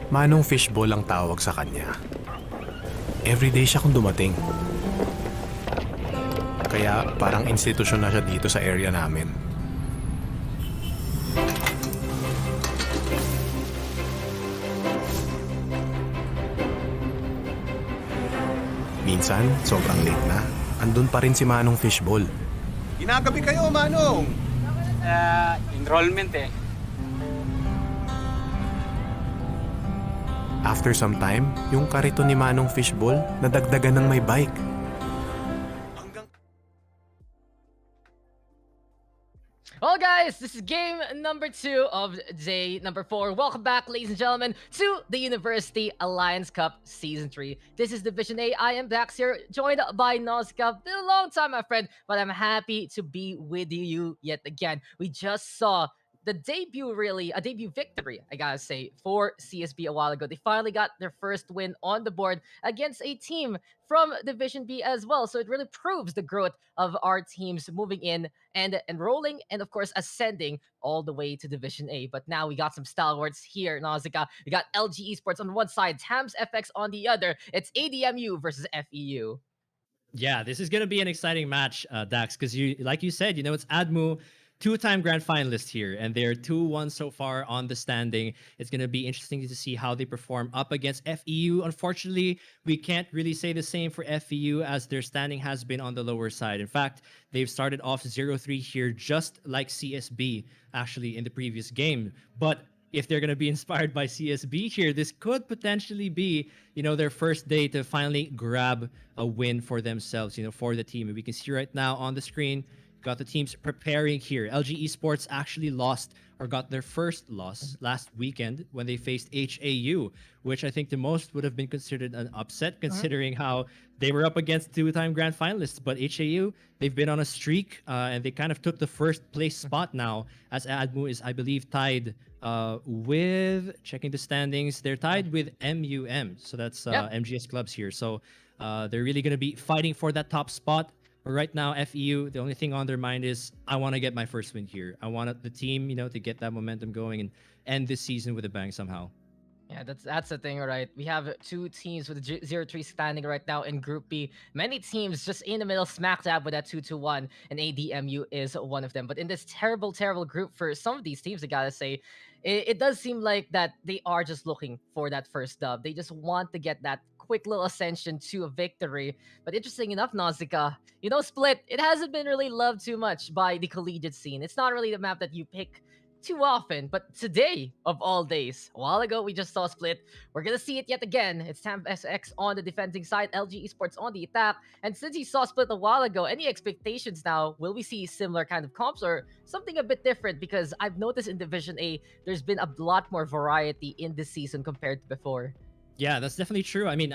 Manong Fishball ang tawag sa kanya. Everyday siya kung dumating. Kaya parang institusyon na siya dito sa area namin. Minsan, sobrang late na. Andun pa rin si Manong Fishball. Ginagabi kayo, Manong! Enrollment eh. After some time, yung karito ni Manong Fishball nadagdagan ng may bike. Well, guys, this is game number 2 of day number 4. Welcome back, ladies and gentlemen, to the University Alliance Cup Season 3. This is Division A. I am Dax here, joined by Nausicaa. Been a long time, my friend, but I'm happy to be with you yet again. We just saw the debut, really, a debut victory, I gotta say, for CSB a while ago. They finally got their first win on the board against a team from Division B as well. So it really proves the growth of our teams moving in and enrolling and, of course, ascending all the way to Division A. But now we got some stalwarts here, Nausicaa. We got LG Esports on one side, Tams FX on the other. It's ADMU versus FEU. Yeah, this is going to be an exciting match, Dax, because like you said, it's ADMU, two-time grand finalist here, and they're 2-1 so far on the standing. It's going to be interesting to see how they perform up against FEU. Unfortunately, we can't really say the same for FEU as their standing has been on the lower side. In fact, they've started off 0-3 here, just like CSB, actually, in the previous game. But if they're going to be inspired by CSB here, this could potentially be, their first day to finally grab a win for themselves, for the team. And we can see right now on the screen, got the teams preparing here. LG Esports actually lost or got their first loss last weekend when they faced HAU, which I think the most would have been considered an upset considering how they were up against two-time grand finalists. But HAU, they've been on a streak and they kind of took the first place spot now, as ADMU is, I believe, tied with, checking the standings, they're tied with MUM. So that's MGS clubs here. So they're really going to be fighting for that top spot. But right now, FEU, the only thing on their mind is, I want to get my first win here. I want the team, to get that momentum going and end this season with a bang somehow. Yeah, that's the thing, right? We have two teams with 0-3 standing right now in Group B. Many teams just in the middle, smack dab with that 2-1, and ADMU is one of them. But in this terrible, terrible group for some of these teams, I gotta say, it does seem like that they are just looking for that first dub. They just want to get that quick little ascension to a victory. But interesting enough, Nausicaa, Split, it hasn't been really loved too much by the collegiate scene. It's not really the map that you pick too often, but today of all days, a while ago we just saw Split. We're gonna see it yet again. It's Tam SX on the defending side, LG Esports on the attack. And since he saw Split a while ago, any expectations now? Will we see similar kind of comps or something a bit different? Because I've noticed in Division A, there's been a lot more variety in this season compared to before. Yeah, that's definitely true. I mean,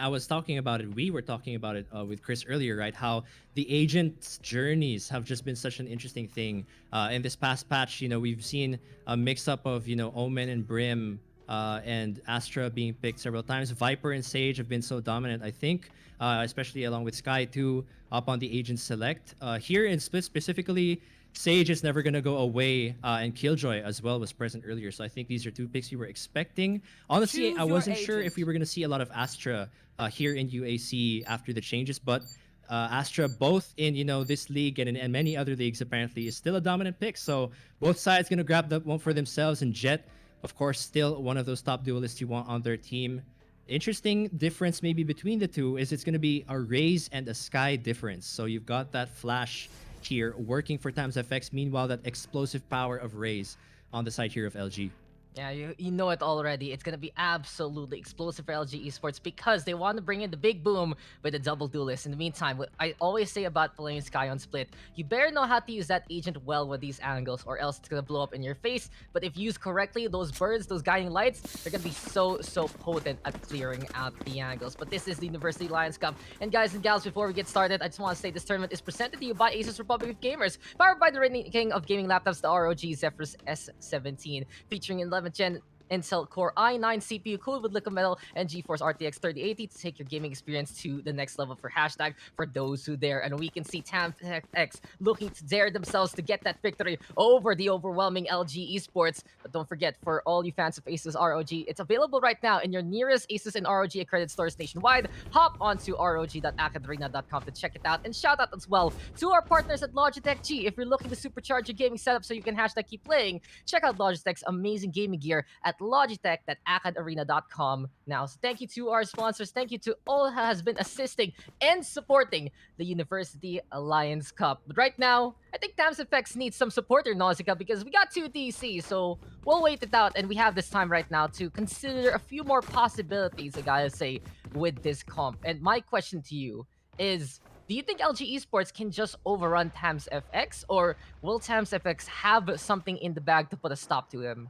we were talking about it with Chris earlier, right? How the agents' journeys have just been such an interesting thing. In this past patch, we've seen a mix-up of, Omen and Brim and Astra being picked several times. Viper and Sage have been so dominant, I think, especially along with Sky 2 up on the agent select. Here in Split specifically, Sage is never going to go away, and Killjoy as well was present earlier. So I think these are two picks we were expecting. Honestly, I wasn't sure if we were going to see a lot of Astra here in UAC after the changes, but Astra, both in this league and many other leagues, apparently, is still a dominant pick. So both sides going to grab that one for themselves. And Jet, of course, still one of those top duelists you want on their team. Interesting difference maybe between the two is it's going to be a Raze and a Sky difference. So you've got that Flash here working for Tams FX. Meanwhile, that explosive power of Raze on the side here of LG. Yeah, you know it already. It's going to be absolutely explosive for LG Esports because they want to bring in the big boom with a double duelist. In the meantime, what I always say about playing Sky on Split, you better know how to use that agent well with these angles or else it's going to blow up in your face. But if used correctly, those birds, those guiding lights, they're going to be so potent at clearing out the angles. But this is the University Lions Cup. And guys and gals, before we get started, I just want to say this tournament is presented to you by ASUS Republic of Gamers, powered by the reigning king of gaming laptops, the ROG Zephyrus S17, featuring 11th Gen Intel Core i9 CPU cooled with liquid metal and GeForce RTX 3080 to take your gaming experience to the next level for hashtag for those who dare. And we can see TamX looking to dare themselves to get that victory over the overwhelming LG Esports. But don't forget, for all you fans of ASUS ROG, it's available right now in your nearest ASUS and ROG accredited stores nationwide. Hop onto rog.acadarena.com to check it out. And shout out as well to our partners at Logitech G. If you're looking to supercharge your gaming setup so you can hashtag keep playing, check out Logitech's amazing gaming gear at logitech.acadarena.com now. So thank you to our sponsors. Thank you to all who has been assisting and supporting the University Alliance Cup. But right now, I think Tams Effects needs some support in Nausicaa because we got 2 DC, so we'll wait it out, and we have this time right now to consider a few more possibilities, I gotta say, with this comp. And my question to you is, do you think LG Esports can just overrun Tams FX, or will Tams FX have something in the bag to put a stop to him?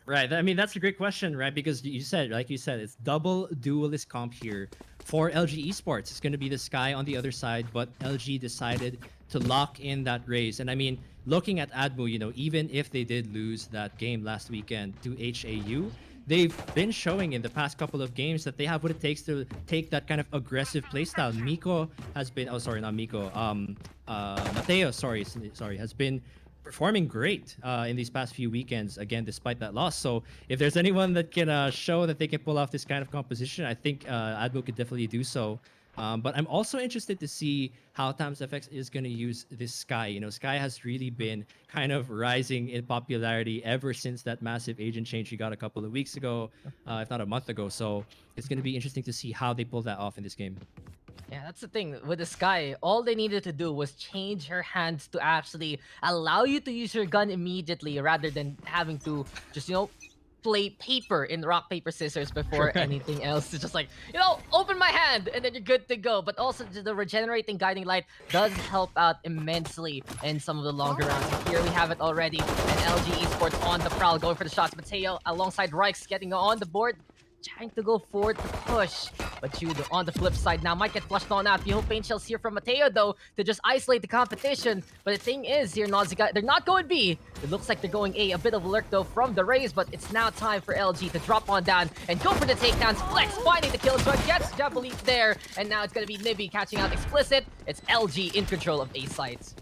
Right. I mean, that's a great question, right? Because you said, like you said, it's double duelist comp here for LG Esports. It's going to be the Sky on the other side, but LG decided to lock in that race. And I mean, looking at ADMU, you know, even if they did lose that game last weekend to HAU, they've been showing in the past couple of games that they have what it takes to take that kind of aggressive playstyle. Miko has been, oh, sorry, not Miko. Mateo, sorry, has been performing great in these past few weekends, again, despite that loss. So if there's anyone that can show that they can pull off this kind of composition, I think ADMU could definitely do so. But I'm also interested to see how Tams FX is going to use this Sky. You know, Sky has really been kind of rising in popularity ever since that massive agent change he got a couple of weeks ago, if not a month ago. So it's going to be interesting to see how they pull that off in this game. Yeah, that's the thing. With the Sky, all they needed to do was change her hands to actually allow you to use your gun immediately rather than having to just, play paper in rock, paper, scissors before anything else. It's just like, open my hand and then you're good to go. But also the regenerating guiding light does help out immensely in some of the longer rounds. And here we have it already. And LG Esports on the prowl, going for the shots. Mateo alongside Rikes getting on the board, trying to go forward to push. But Jude on the flip side now might get flushed on out. Beautiful paint shells here from Mateo though to just isolate the competition. But the thing is here, Nausicaa, they're not going B. It looks like they're going A. A bit of a lurk though from the Rays, but it's now time for LG to drop on down and go for the takedowns. Flex finding the kill, but gets Javelin there. And now it's going to be Nibby catching out Explicit. It's LG in control of A sites.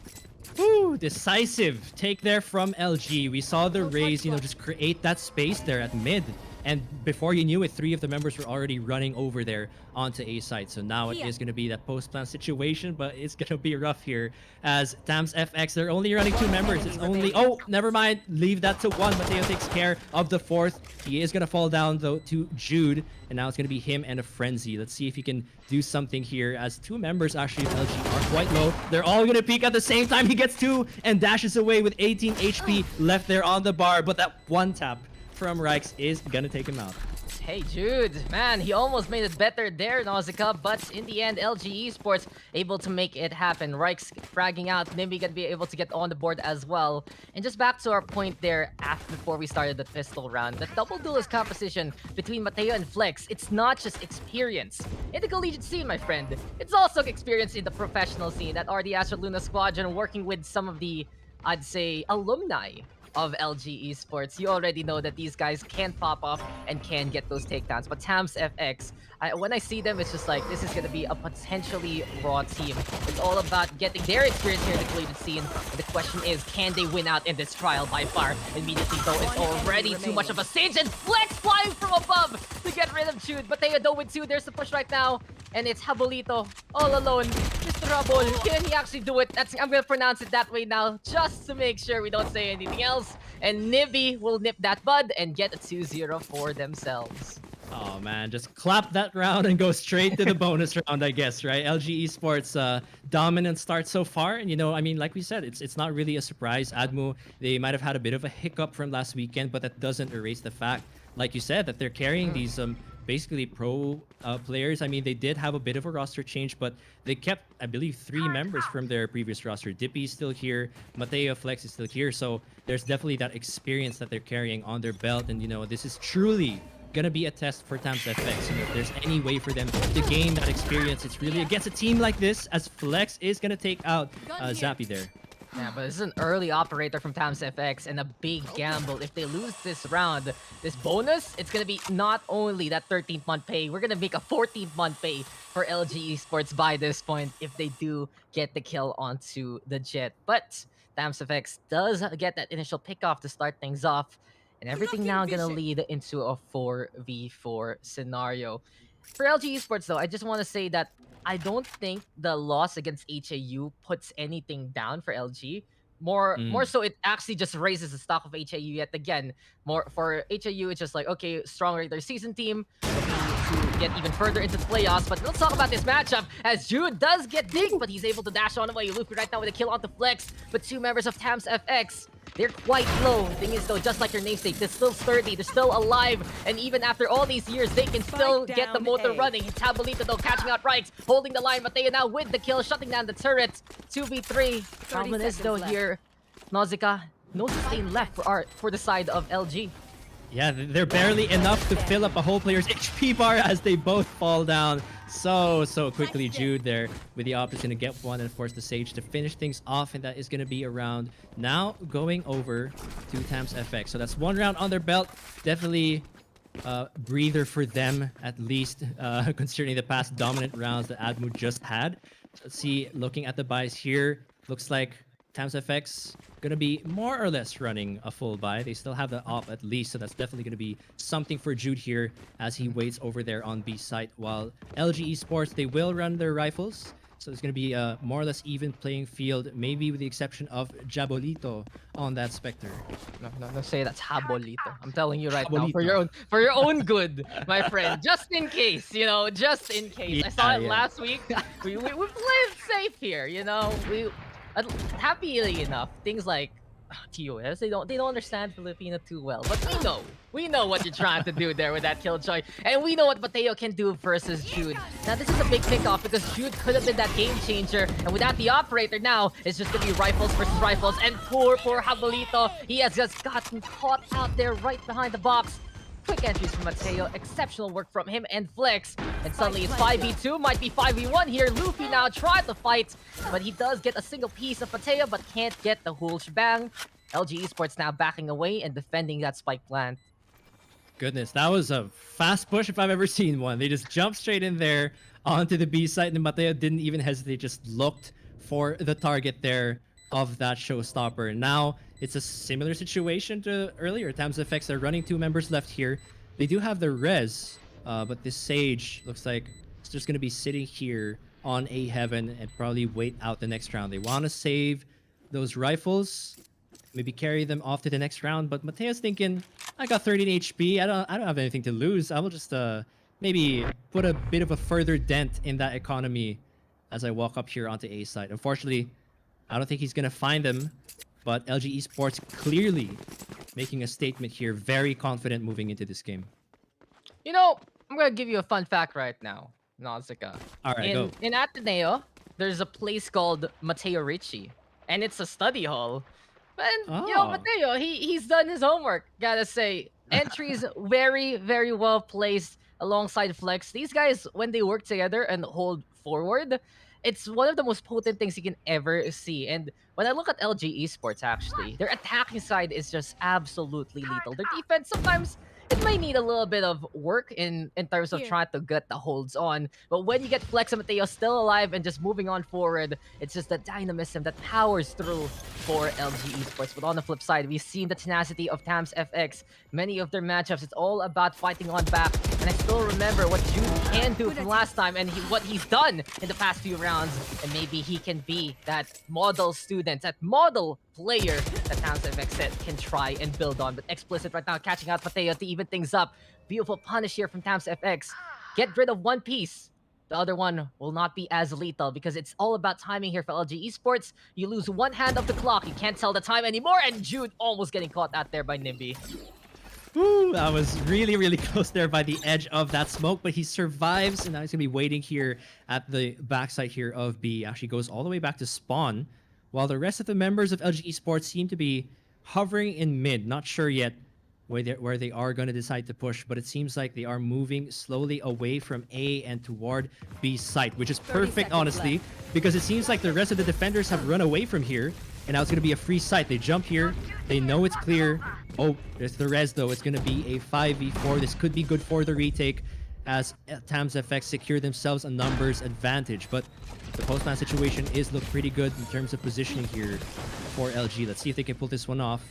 Woo, decisive take there from LG. We saw the Rays, just create that space there at mid. And before you knew it, 3 of the members were already running over there onto A site. So now it is going to be that post-plan situation, but it's going to be rough here as Tams FX, they're only running 2 members. It's only, oh, never mind. Leave that to 1. Mateo takes care of the 4th. He is going to fall down, though, to Jude. And now it's going to be him and a Frenzy. Let's see if he can do something here as 2 members actually of LG are quite low. They're all going to peek at the same time. He gets 2 and dashes away with 18 HP left there on the bar. But that 1 tap from Rikes is gonna take him out. Hey Jude, man, he almost made it better there, Nausicaa, but in the end, LG Esports able to make it happen. Rikes fragging out, Nimby gonna be able to get on the board as well. And just back to our point there before we started the pistol round, the double duelist composition between Mateo and Flex, it's not just experience in the collegiate scene, my friend. It's also experience in the professional scene. That are the Astro Luna Squadron working with some of the, I'd say, alumni of LG Esports. You already know that these guys can pop off and can get those takedowns. But Tams FX, when I see them, it's just like, this is going to be a potentially raw team. It's all about getting their experience here in the collegiate scene. And the question is, can they win out in this trial by far? Immediately, though, it's already too much of a siege, and Flex flying from above to get rid of Jude. But they though with 2, there's the push right now. And it's Habolito all alone. Mr. Rabol, can he actually do it? I'm going to pronounce it that way now, just to make sure we don't say anything else. And Nibby will nip that bud and get a 2-0 for themselves. Oh man, just clap that round and go straight to the bonus round, I guess, right? LG Esports dominant start so far, and I mean, like we said, it's not really a surprise. ADMU, they might have had a bit of a hiccup from last weekend, but that doesn't erase the fact, like you said, that they're carrying these basically pro players. I mean, they did have a bit of a roster change, but they kept, I believe, 3 members from their previous roster. Dippy's still here, Mateo Flex is still here, so there's definitely that experience that they're carrying on their belt, and this is truly gonna be a test for Tams FX. If there's any way for them to gain that experience, it's really against a team like this, as Flex is gonna take out Zappy there. Yeah, but this is an early operator from Tams FX and a big gamble. If they lose this round, this bonus, it's gonna be not only that 13th month pay, we're gonna make a 14th month pay for LG Esports by this point if they do get the kill onto the Jet. But Tams FX does get that initial pickoff to start things off, and everything now gonna lead into a 4v4 scenario. For LG Esports, though, I just want to say that I don't think the loss against HAU puts anything down for LG. More so, it actually just raises the stock of HAU yet again. More for HAU, it's just like, okay, strong regular season team, looking to get even further into the playoffs. But let's talk about this matchup as Jude does get digged, but he's able to dash on away. Luffy right now with a kill on the flex, but two members of Tams FX, they're quite low. Thing is, though, just like your namesake, they're still sturdy, they're still alive, and even after all these years, they can still get the motor running. Tabolita, though, catching out Rikes, holding the line, but they are now with the kill, shutting down the turret. 2v3. Problem is, though, here, Nausicaa, no sustain left for the side of LG. Yeah, they're barely enough to fill up a whole player's HP bar as they both fall down so quickly. Jude there with the option to get one, and of course the Sage to finish things off, and that is going to be a round now going over to Tams FX. So that's one round on their belt. Definitely breather for them, at least considering the past dominant rounds that ADMU just had. Let's see, looking at the buys here, looks like Tams FX gonna be more or less running a full buy. They still have the op at least, so that's definitely gonna be something for Jude here as he waits over there on B site. While LG Esports, they will run their rifles, so it's gonna be a more or less even playing field, maybe with the exception of Jabolito on that Spectre. No, say that's Habolito. I'm telling you right now, Habolito. for your own good, my friend. Just in case, just in case. I saw it last week. We played it safe here, happily enough, things like TOS, they don't understand Filipino too well, but we know what you're trying to do there with that Killjoy, and we know what Mateo can do versus Jude. Now this is a big pickoff because Jude could have been that game changer, and without the operator now, it's just gonna be rifles versus rifles, and poor Habolito, he has just gotten caught out there right behind the box. Quick entries from Mateo, exceptional work from him and Flex, and suddenly it's 5v2, might be 5v1 here. Luffy now tried to fight, but he does get a single piece of Mateo, but can't get the whole shebang. LG Esports now backing away and defending that spike plant. Goodness, that was a fast push if I've ever seen one. They just jumped straight in there onto the B site, and Mateo didn't even hesitate, just looked for the target there of that showstopper. Now, it's a similar situation to earlier. Tams FX are running two members left here. They do have the res, but this Sage looks like it's just going to be sitting here on A Heaven and probably wait out the next round. They want to save those rifles, maybe carry them off to the next round, but Mateo's thinking, I got 13 HP. I don't have anything to lose. I will just maybe put a bit of a further dent in that economy as I walk up here onto A side. Unfortunately, I don't think he's going to find them, but LG Esports clearly making a statement here, very confident moving into this game. I'm going to give you a fun fact right now, Nausicaa. All right, go. In Ateneo, there's a place called Mateo Ricci, and it's a study hall. And, Mateo, he's done his homework, gotta say. Entries very, very well placed alongside Flex. These guys, when they work together and hold forward, it's one of the most potent things you can ever see. And when I look at LG Esports, actually, their attacking side is just absolutely lethal. Their defense, sometimes it might need a little bit of work in terms of trying to get the holds on. But when you get Flex and Mateo still alive and just moving on forward, it's just the dynamism that powers through for LG Esports. But on the flip side, we've seen the tenacity of Tams FX. Many of their matchups, it's all about fighting on back. And I still remember what Jude can do from last time and what he's done in the past few rounds. And maybe he can be that model student, that model player that Tams FX said can try and build on. But Explicit right now catching out Mateo to even things up. Beautiful punish here from Tams FX. Get rid of one piece. The other one will not be as lethal because it's all about timing here for LG Esports. You lose one hand of the clock. You can't tell the time anymore. And Jude almost getting caught out there by Nimby. Ooh, that was really, really close there by the edge of that smoke, but he survives, and now he's going to be waiting here at the backside here of B. Actually goes all the way back to spawn, while the rest of the members of LG Esports seem to be hovering in mid. Not sure yet where they are going to decide to push, but it seems like they are moving slowly away from A and toward B site, which is perfect, honestly, because it seems like the rest of the defenders have run away from here, And now it's going to be a free site. They jump here. They know it's clear. Oh, there's the res though. It's going to be a 5v4. This could be good for the retake as Tams FX secure themselves a numbers advantage. But the postman situation is look pretty good in terms of positioning here for LG. Let's see if they can pull this one off.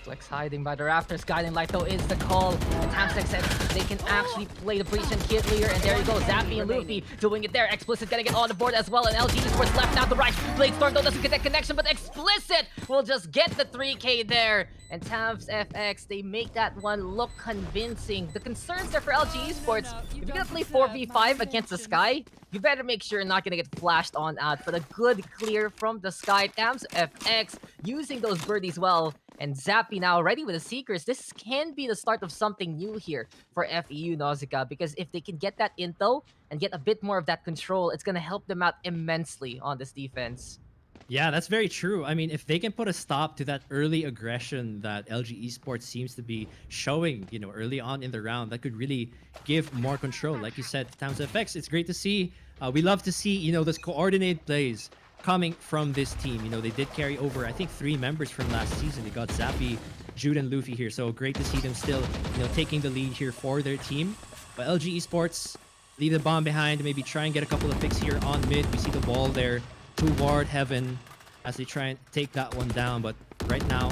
Flex hiding by the rafters. Guiding light though is the call. And Tamsek said they can actually play the breach and kill clear. And there you go, Zappy and Luffy doing it there. Explicit getting it on the board as well. And LG Esports left out the right. Bladestorm though doesn't get that connection, but Explicit will just get the 3K there. And Tams FX, they make that one look convincing. The concerns there for LG Esports, if you're gonna play 4v5 against the Sky, you better make sure you're not gonna get flashed on out. But a good clear from the Sky. Tams FX using those birdies well. And Zappy now ready with the Seekers. This can be the start of something new here for FEU Nausicaa, because if they can get that intel and get a bit more of that control, it's going to help them out immensely on this defense. Yeah, that's very true. I mean, if they can put a stop to that early aggression that LG Esports seems to be showing, you know, early on in the round, that could really give more control. Like you said, Tams FX, it's great to see. We love to see, you know, those coordinated plays coming from this team. You know, they did carry over, I think, 3 members from last season. They got Zappy, Jude, and Luffy here. So great to see them still, you know, taking the lead here for their team. But LG Esports leave the bomb behind, maybe try and get a couple of picks here on mid. We see the ball there toward Heaven as they try and take that one down. But right now,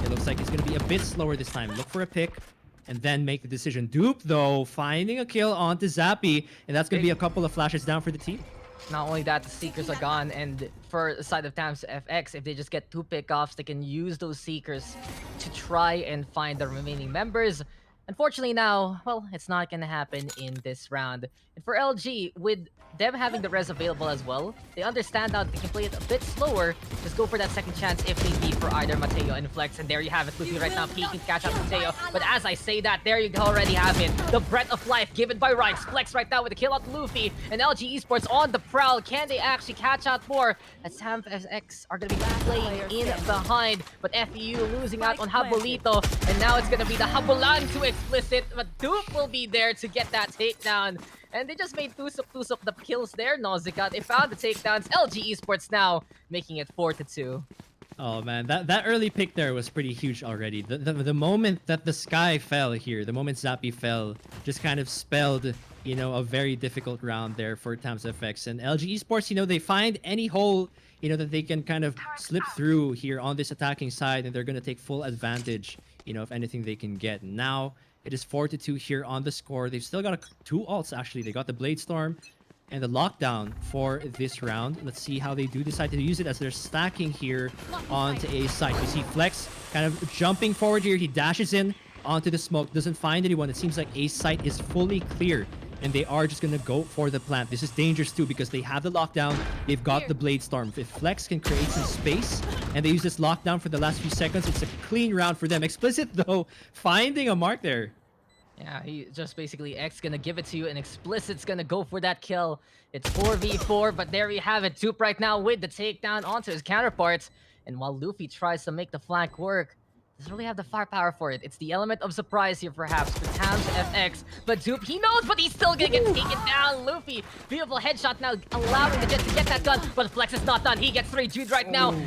it looks like it's going to be a bit slower this time. Look for a pick and then make the decision. Dupe, though, finding a kill onto Zappy. And that's going to be a couple of flashes down for the team. Not only that, the Seekers are gone, and for the side of Tams FX, if they just get 2 pickoffs, they can use those Seekers to try and find the remaining members. Unfortunately now, well, it's not gonna happen in this round. And for LG, with them having the res available as well, they understand that they can play it a bit slower. Just go for that second chance if they need for either Mateo and Flex. And there you have it, Luffy right now peeking to catch out Mateo. But as I say that, there you already have it. The breath of life given by Rice. Flex right now with a kill out Luffy. And LG Esports on the prowl. Can they actually catch out more? As Tams FX are gonna be playing in behind. But FEU losing out on Habolito. And now it's gonna be the Habolan to Explicit. But Dupe will be there to get that takedown. And they just made Tusuk the kills there, Nausicaa. They found the takedowns. LG Esports now making it 4-2. Oh man, that early pick there was pretty huge already. The moment that the Sky fell here, the moment Zappy fell, just kind of spelled, you know, a very difficult round there for Tams FX. And LG Esports, you know, they find any hole, you know, that they can kind of slip through here on this attacking side, and they're going to take full advantage, you know, of anything they can get. Now, it is 4-2 here on the score. They've still got 2 ults, actually. They got the Bladestorm and the Lockdown for this round. Let's see how they do decide to use it as they're stacking here onto A site. We see Flex kind of jumping forward here. He dashes in onto the smoke, doesn't find anyone. It seems like A site is fully clear, and they are just going to go for the plant. This is dangerous too because they have the Lockdown. They've got the Bladestorm. If Flex can create some space and they use this Lockdown for the last few seconds, it's a clean round for them. Explicit, though, finding a mark there. Yeah, he just basically X gonna give it to you, and Explicit's gonna go for that kill. It's 4v4, but there you have it. Dupe right now with the takedown onto his counterparts. And while Luffy tries to make the flank work, doesn't really have the firepower for it. It's the element of surprise here, perhaps, for Tams FX. But Dupe, he knows, but he's still gonna get taken down. Luffy, beautiful headshot now, allowing the Jet to get that gun. But Flex is not done. He gets 3. Jude right now.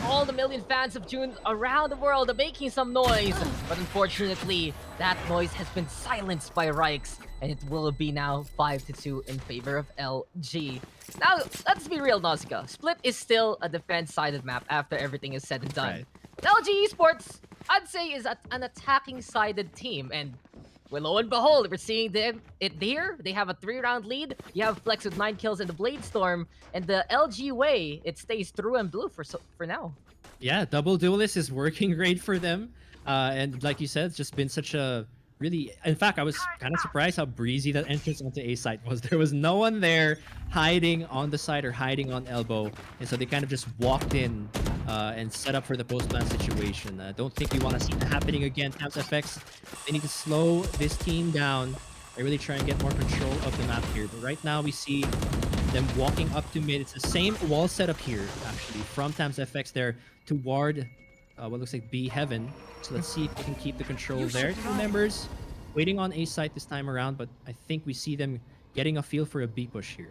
All the million fans of June around the world are making some noise. But unfortunately, that noise has been silenced by Rikes. And it will be now 5-2 in favor of LG. Now, let's be real, Nausicaa. Split is still a defense-sided map after everything is said and done. Right. LG Esports, I'd say, is an attacking-sided team, and well, lo and behold, we're seeing it here. They have a 3-round lead. You have Flex with 9 kills in the Bladestorm, and the LG way, it stays through and blue for now. Yeah, double duelist is working great for them, and like you said, it's just been such a really. In fact, I was kind of surprised how breezy that entrance onto A site was. There was no one there hiding on the side or hiding on elbow, and so they kind of just walked in and set up for the post-plan situation. I don't think we want to see that happening again. Tams FX, they need to slow this team down. They really try and get more control of the map here. But right now we see them walking up to mid. It's the same wall setup here, actually, from Tams FX there toward what looks like B Heaven. So let's see if they can keep the control there. 2 members waiting on A site this time around, but I think we see them getting a feel for a B push here.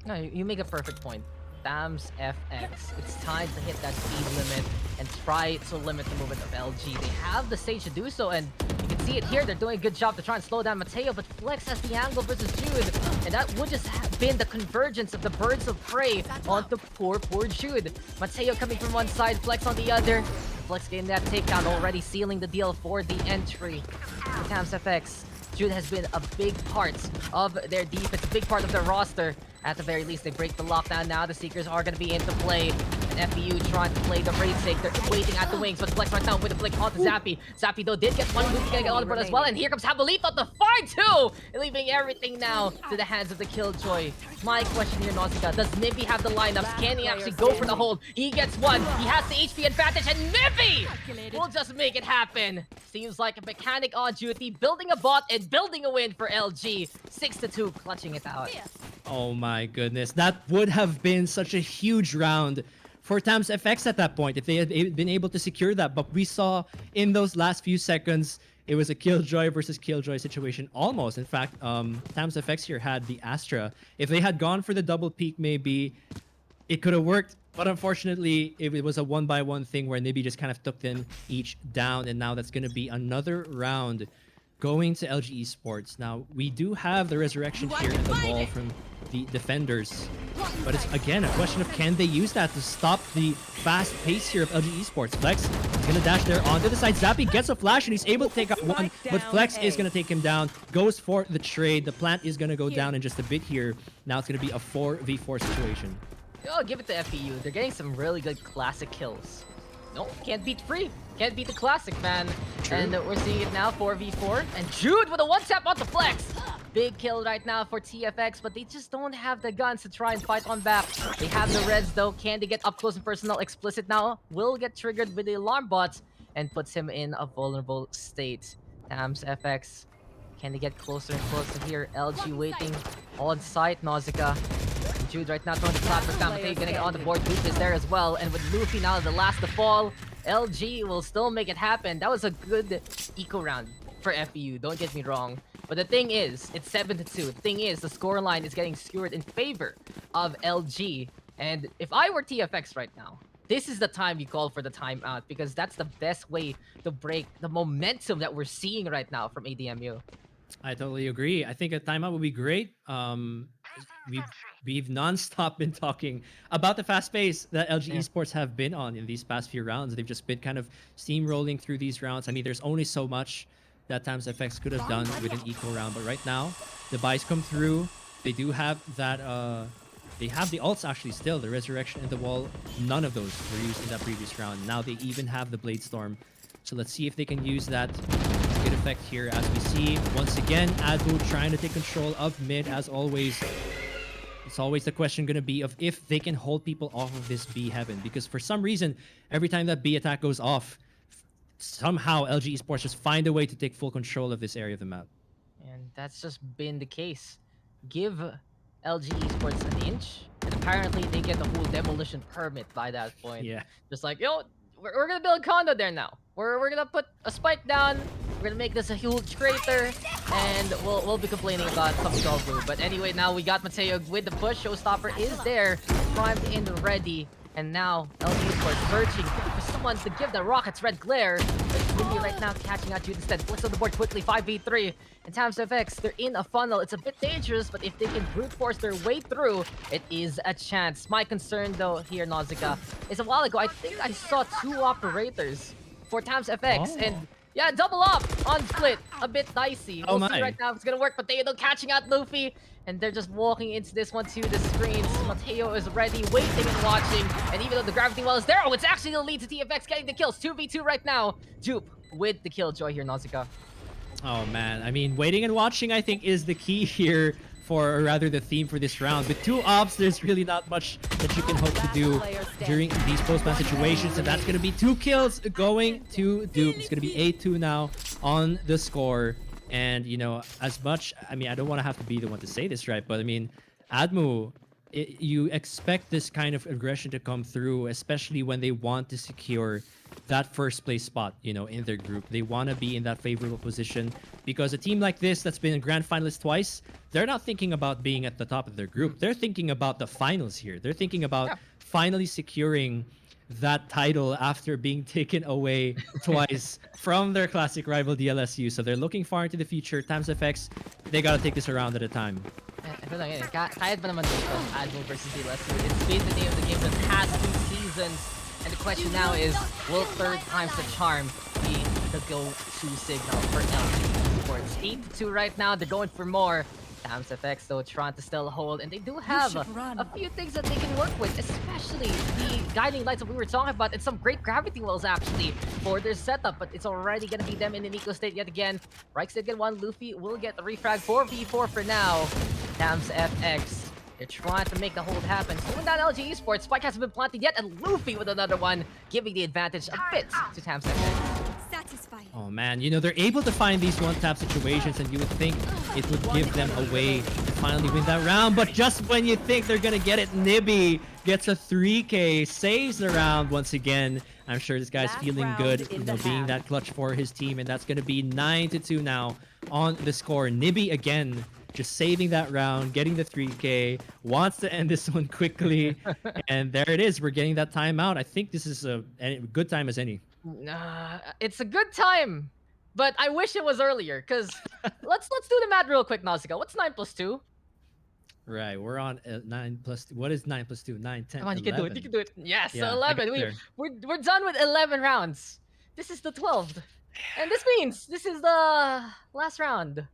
No, you make a perfect point. Tams FX. It's time to hit that speed limit and try to limit the movement of LG. They have the stage to do so, and you can see it here. They're doing a good job to try and slow down Mateo, but Flex has the angle versus Jude, and that would just have been the convergence of the birds of prey onto poor Jude. Mateo coming from one side, Flex on the other. Flex getting that takedown, already sealing the deal for the entry for Tams FX. Jude has been a big part of their defense, a big part of their roster. At the very least, they break the lockdown now. The Seekers are going to be into play. And FEU trying to play the raid take. They're waiting at the wings, but Flex right now with the flick onto Zappy. Zappy, though, did get one move to get on the board as well. And here comes Habalith on the far too, leaving everything now to the hands of the Killjoy. My question here, Nausicaa, does Nibby have the lineups? Can he actually go for the hold? He gets one. He has the HP advantage, and Nibby will just make it happen. Seems like a mechanic on duty, building a bot and building a win for LG. 6-2, clutching it out. Oh my goodness, that would have been such a huge round for Tams FX at that point if they had been able to secure that. But we saw in those last few seconds, it was a Killjoy versus Killjoy situation almost. In fact, Tams FX here had the Astra. If they had gone for the double peak, maybe it could have worked. But unfortunately, it was a one-by-one thing where Nibby just kind of took them each down. And now that's going to be another round going to LG Esports. Now, we do have the resurrection here in the wall from the defenders. But it's, again, a question of can they use that to stop the fast pace here of LG Esports. Flex is going to dash there onto the side. Zappy gets a flash and he's able to take out one, but Flex is going to take him down. Goes for the trade. The plant is going to go down in just a bit here. Now it's going to be a 4v4 situation. Oh, give it to FEU. They're getting some really good classic kills. No, can't beat free. Can't beat the classic, man. True. And we're seeing it now, 4v4. And Jude with a one-tap on the Flex. Big kill right now for TFX, but they just don't have the guns to try and fight on back. They have the reds, though. Can they get up close and personal? Explicit now will get triggered with the alarm bot and puts him in a vulnerable state. Tams FX. Can they get closer and closer here? LG waiting on site. Nausicaa. Jude right now throwing the clappers down. Mateo gonna get on the board. Luffy is there as well. And with Luffy now the last to fall, LG will still make it happen. That was a good eco round for FEU. Don't get me wrong. But the thing is, it's 7-2. The thing is, the scoreline is getting skewed in favor of LG. And if I were TFX right now, this is the time you call for the timeout because that's the best way to break the momentum that we're seeing right now from ADMU. I totally agree. I think a timeout would be great. We've nonstop been talking about the fast pace that LG Esports have been on in these past few rounds. They've just been kind of steamrolling through these rounds. I mean, there's only so much that Tams FX could have done with an equal round, but right now the buys come through. They do have that. They have the ults actually still. The resurrection and the wall. None of those were used in that previous round. Now they even have the blade storm. So let's see if they can use that good effect here. As we see once again, ADMU trying to take control of mid as always. It's always the question going to be of if they can hold people off of this B heaven, because for some reason, every time that B attack goes off, somehow LG Esports just find a way to take full control of this area of the map. And that's just been the case. Give LG Esports an inch, and apparently they get the whole demolition permit by that point. Yeah. Just like, yo, we're gonna build a condo there now. We're gonna put a spike down. We're gonna make this a huge crater, and we'll be complaining about something called blue. But anyway, now we got Mateo with the push. Showstopper is there, primed and ready. And now LG Esports searching for someone to give the Rockets red glare. But Windy right now catching out Jude instead. Flicks on the board quickly, 5v3. And Tams FX, they're in a funnel. It's a bit dangerous, but if they can brute force their way through, it is a chance. My concern though here, Nausicaa, is a while ago, I think I saw 2 operators for Tams FX. And yeah, double up on split. A bit dicey. We'll see right now if it's gonna work, but they're catching out Luffy. And they're just walking into this one too, the screens. Mateo is ready, waiting and watching. And even though the gravity well is there, it's actually gonna lead to TFX getting the kills. 2v2 right now. Dupe with the Killjoy here, Nausicaa. Oh man, I mean, waiting and watching I think is the key here for, or rather the theme for this round. With 2 ops, there's really not much that you can hope to do during these post-ban situations. And that's gonna be 2 kills going to Dupe. It's gonna be 8-2 now on the score. And, you know, as much, I mean, I don't want to have to be the one to say this, right? But, I mean, ADMU you expect this kind of aggression to come through, especially when they want to secure that first place spot, in their group. They want to be in that favorable position because a team like this that's been a grand finalist twice, they're not thinking about being at the top of their group. They're thinking about the finals here. They're thinking about finally securing that title after being taken away twice from their classic rival DLSU. So they're looking far into the future. Times FX, they gotta take this around at a time. I feel like kahit ba naman dito, ADMU versus DLSU, it's been the name of the game for the past 2 seasons. And the question now is, will third time's the charm be the go-to signal for LG Sports? 8-2 right now, they're going for more. Times FX though trying to still hold, and they do have a few things that they can work with, especially the guiding lights that we were talking about, and some great gravity wells actually for their setup, but it's already gonna be them in an eco state yet again. Reich's gonna get one, Luffy will get the refrag 4v4 for now. Times FX, they're trying to make the hold happen. So down LG Esports, Spike hasn't been planted yet, and Luffy with another one, giving the advantage a bit to Times FX. Oh man, they're able to find these one-tap situations, and you would think it would give them a way to finally win that round. But just when you think they're gonna get it, Nibby gets a 3K, saves the round once again. I'm sure this guy's feeling good, being that clutch for his team, and that's gonna be 9-2 now on the score. Nibby again, just saving that round, getting the 3K, wants to end this one quickly, and there it is. We're getting that timeout. I think this is a good time as any. It's a good time, but I wish it was earlier. Cause let's do the math real quick, Nausicaa. What's 9 plus 2? Right, we're on 9 plus. What is 9 plus 2? 9, 10. Come on, 11. you can do it. You can do it. Yes, Yeah, so 11. We're done with 11 rounds. This is the 12th, and this means this is the last round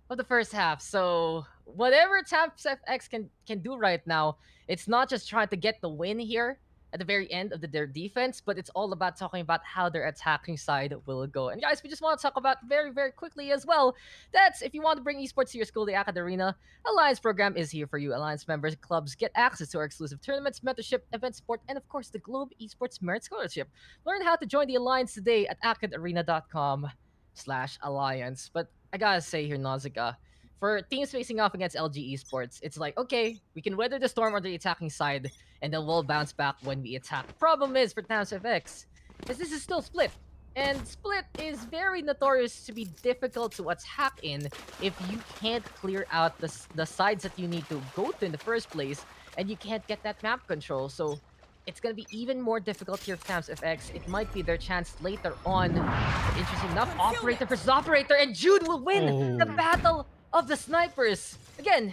of the first half. So whatever Times FX can do right now, it's not just trying to get the win here at the very end of their defense, but it's all about talking about how their attacking side will go. And guys, we just want to talk about very, very quickly as well, that's if you want to bring esports to your school, the AcadArena Alliance program is here for you. Alliance members clubs get access to our exclusive tournaments, mentorship, event support, and of course, the Globe Esports Merit Scholarship. Learn how to join the Alliance today at acadarena.com/alliance. But I gotta say here, Nausicaa, for teams facing off against LG Esports, it's like, okay, we can weather the storm on the attacking side, and then we'll bounce back when we attack. The problem is for Times FX, is this is still split. And split is very notorious to be difficult to attack in if you can't clear out the sides that you need to go to in the first place, and you can't get that map control. So it's going to be even more difficult here for Times FX. It might be their chance later on. But interesting enough, Operator versus Operator, and Jude will win the battle of the snipers. Again,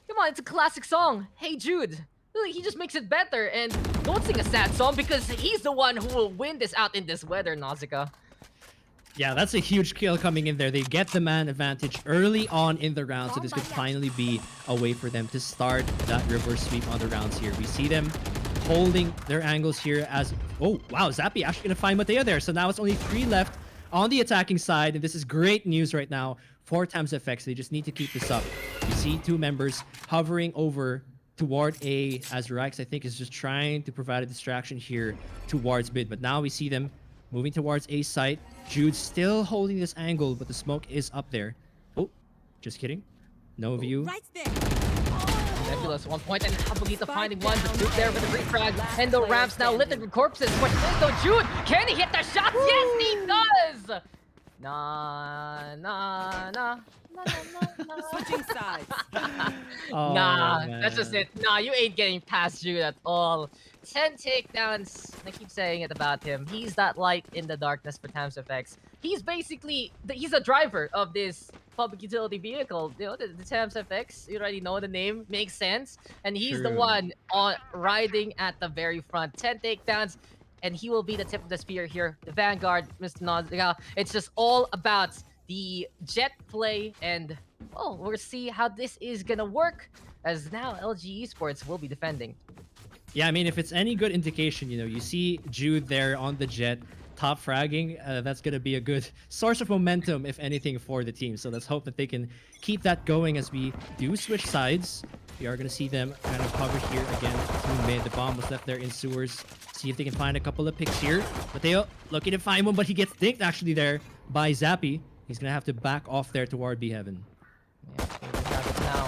come on, it's a classic song. Hey Jude. Really, he just makes it better. And don't sing a sad song because he's the one who will win this out in this weather, Nausicaa. Yeah, that's a huge kill coming in there. They get the man advantage early on in the round, so this could finally be a way for them to start that reverse sweep on the rounds here. We see them holding their angles here as... Oh, wow, Zappy actually going to find Mateo there. So now it's only 3 left on the attacking side, and this is great news right now for Times FX. They just need to keep this up. You see 2 members hovering over toward A, as Rex, I think, is just trying to provide a distraction here towards mid. But now we see them moving towards A site. Jude still holding this angle, but the smoke is up there. Oh, just kidding. No view. Right there. Nebulous 1 point, and Habugita finding one. The Jude there with the refrag. And the ramps now littered with corpses. Question is though, Jude, can he hit the shots? Yes, he does! Nah. Switching sides. Oh, Nah, man. that's just it. Nah, you ain't getting past Jude at all. 10 takedowns. I keep saying it about him. He's that light in the darkness for Times FX. He's basically, he's a driver of this public utility vehicle. You know, the Times FX, you already know the name, makes sense. And he's the True. one on riding at the very front. 10 takedowns, and he will be the tip of the spear here. The Vanguard, Mr. Nausicaa. It's just all about the jet play, and oh, we'll see how this is gonna work, as now LG Esports will be defending. Yeah, I mean, if it's any good indication, you see Jude there on the jet, top fragging, that's going to be a good source of momentum, if anything, for the team. So let's hope that they can keep that going as we do switch sides. We are going to see them kind of cover here again through mid. The bomb was left there in sewers. See if they can find a couple of picks here. Mateo looking to find one, but he gets dinked actually there by Zappy. He's going to have to back off there toward B Heaven. Yeah, here we have it now.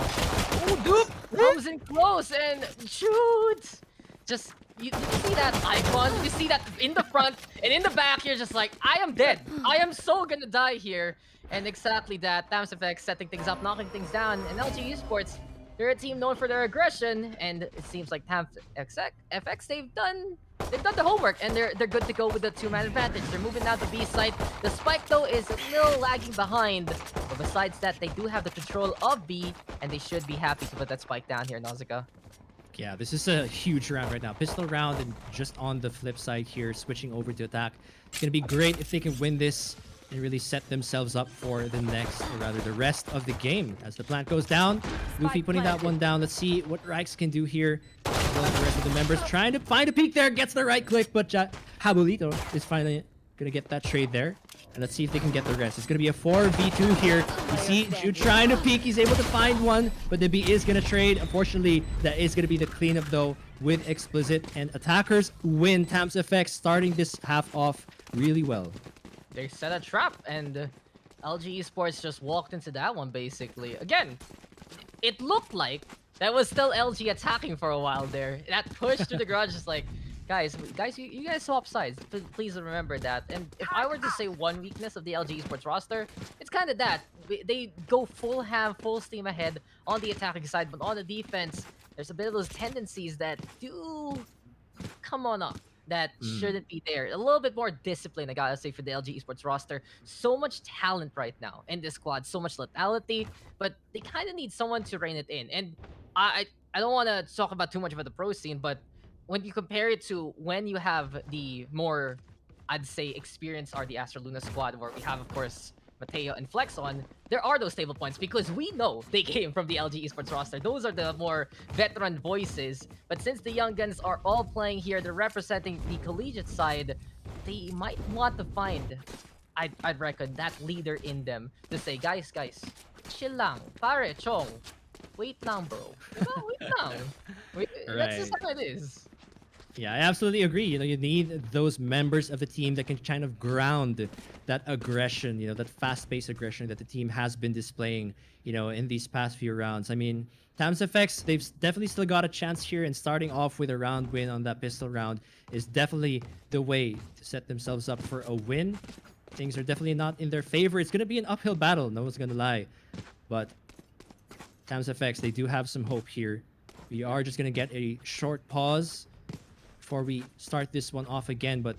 Oh, dude! comes in close and shoots. Just you see that icon? You see that in the front and in the back. You're just like, I am dead. I am so gonna die here. And exactly that. Tams FX setting things up, knocking things down. And LG Esports, they're a team known for their aggression, and it seems like Tams FX they've done the homework, and they're good to go with the two-man advantage. They're moving down to B site. The spike though is a little lagging behind, but besides that, they do have the control of B, and they should be happy to put that spike down here, Nausicaa. Yeah, this is a huge round right now. Pistol round, and just on the flip side here, switching over to attack. It's going to be great if they can win this and really set themselves up for the next, or rather the rest of the game. As the plant goes down, Luffy putting that one down. Let's see what Rikes can do here. Well, the rest of the members trying to find a peek there, gets the right click, but Habulito is finally going to get that trade there. And let's see if they can get the rest. It's going to be a 4v2 here. You see Jude trying to peek. He's able to find one, but the B is going to trade. Unfortunately, that is going to be the cleanup though with Explicit. And attackers win. Tams FX starting this half off really well. They set a trap, and LG Esports just walked into that one basically. Again, it looked like that was still LG attacking for a while there. That push to the garage is like, guys, you guys swap sides. Please remember that. And if I were to say one weakness of the LG Esports roster, it's kind of that. They go full steam ahead on the attacking side, but on the defense, there's a bit of those tendencies that do come on up. That shouldn't be there. A little bit more discipline, I gotta say, for the LG Esports roster. So much talent right now in this squad, so much lethality, but they kind of need someone to rein it in. And I don't want to talk about too much about the pro scene, but when you compare it to when you have the more, I'd say, experienced are the Astro Luna squad, where we have, of course, Mateo and Flex on, there are those stable points because we know they came from the LG Esports roster. Those are the more veteran voices. But since the young guns are all playing here, they're representing the collegiate side, they might want to find, I'd reckon, that leader in them to say, guys, chill lang, pare, chong, wait lang, bro. You know, wait lang. That's just how it is. Yeah, I absolutely agree. You know, you need those members of the team that can kind of ground that aggression, you know, that fast-paced aggression that the team has been displaying, you know, in these past few rounds. I mean, Tams FX, they've definitely still got a chance here, and starting off with a round win on that pistol round is definitely the way to set themselves up for a win. Things are definitely not in their favor. It's going to be an uphill battle, no one's going to lie. But Tams FX, they do have some hope here. We are just going to get a short pause before we start this one off again. But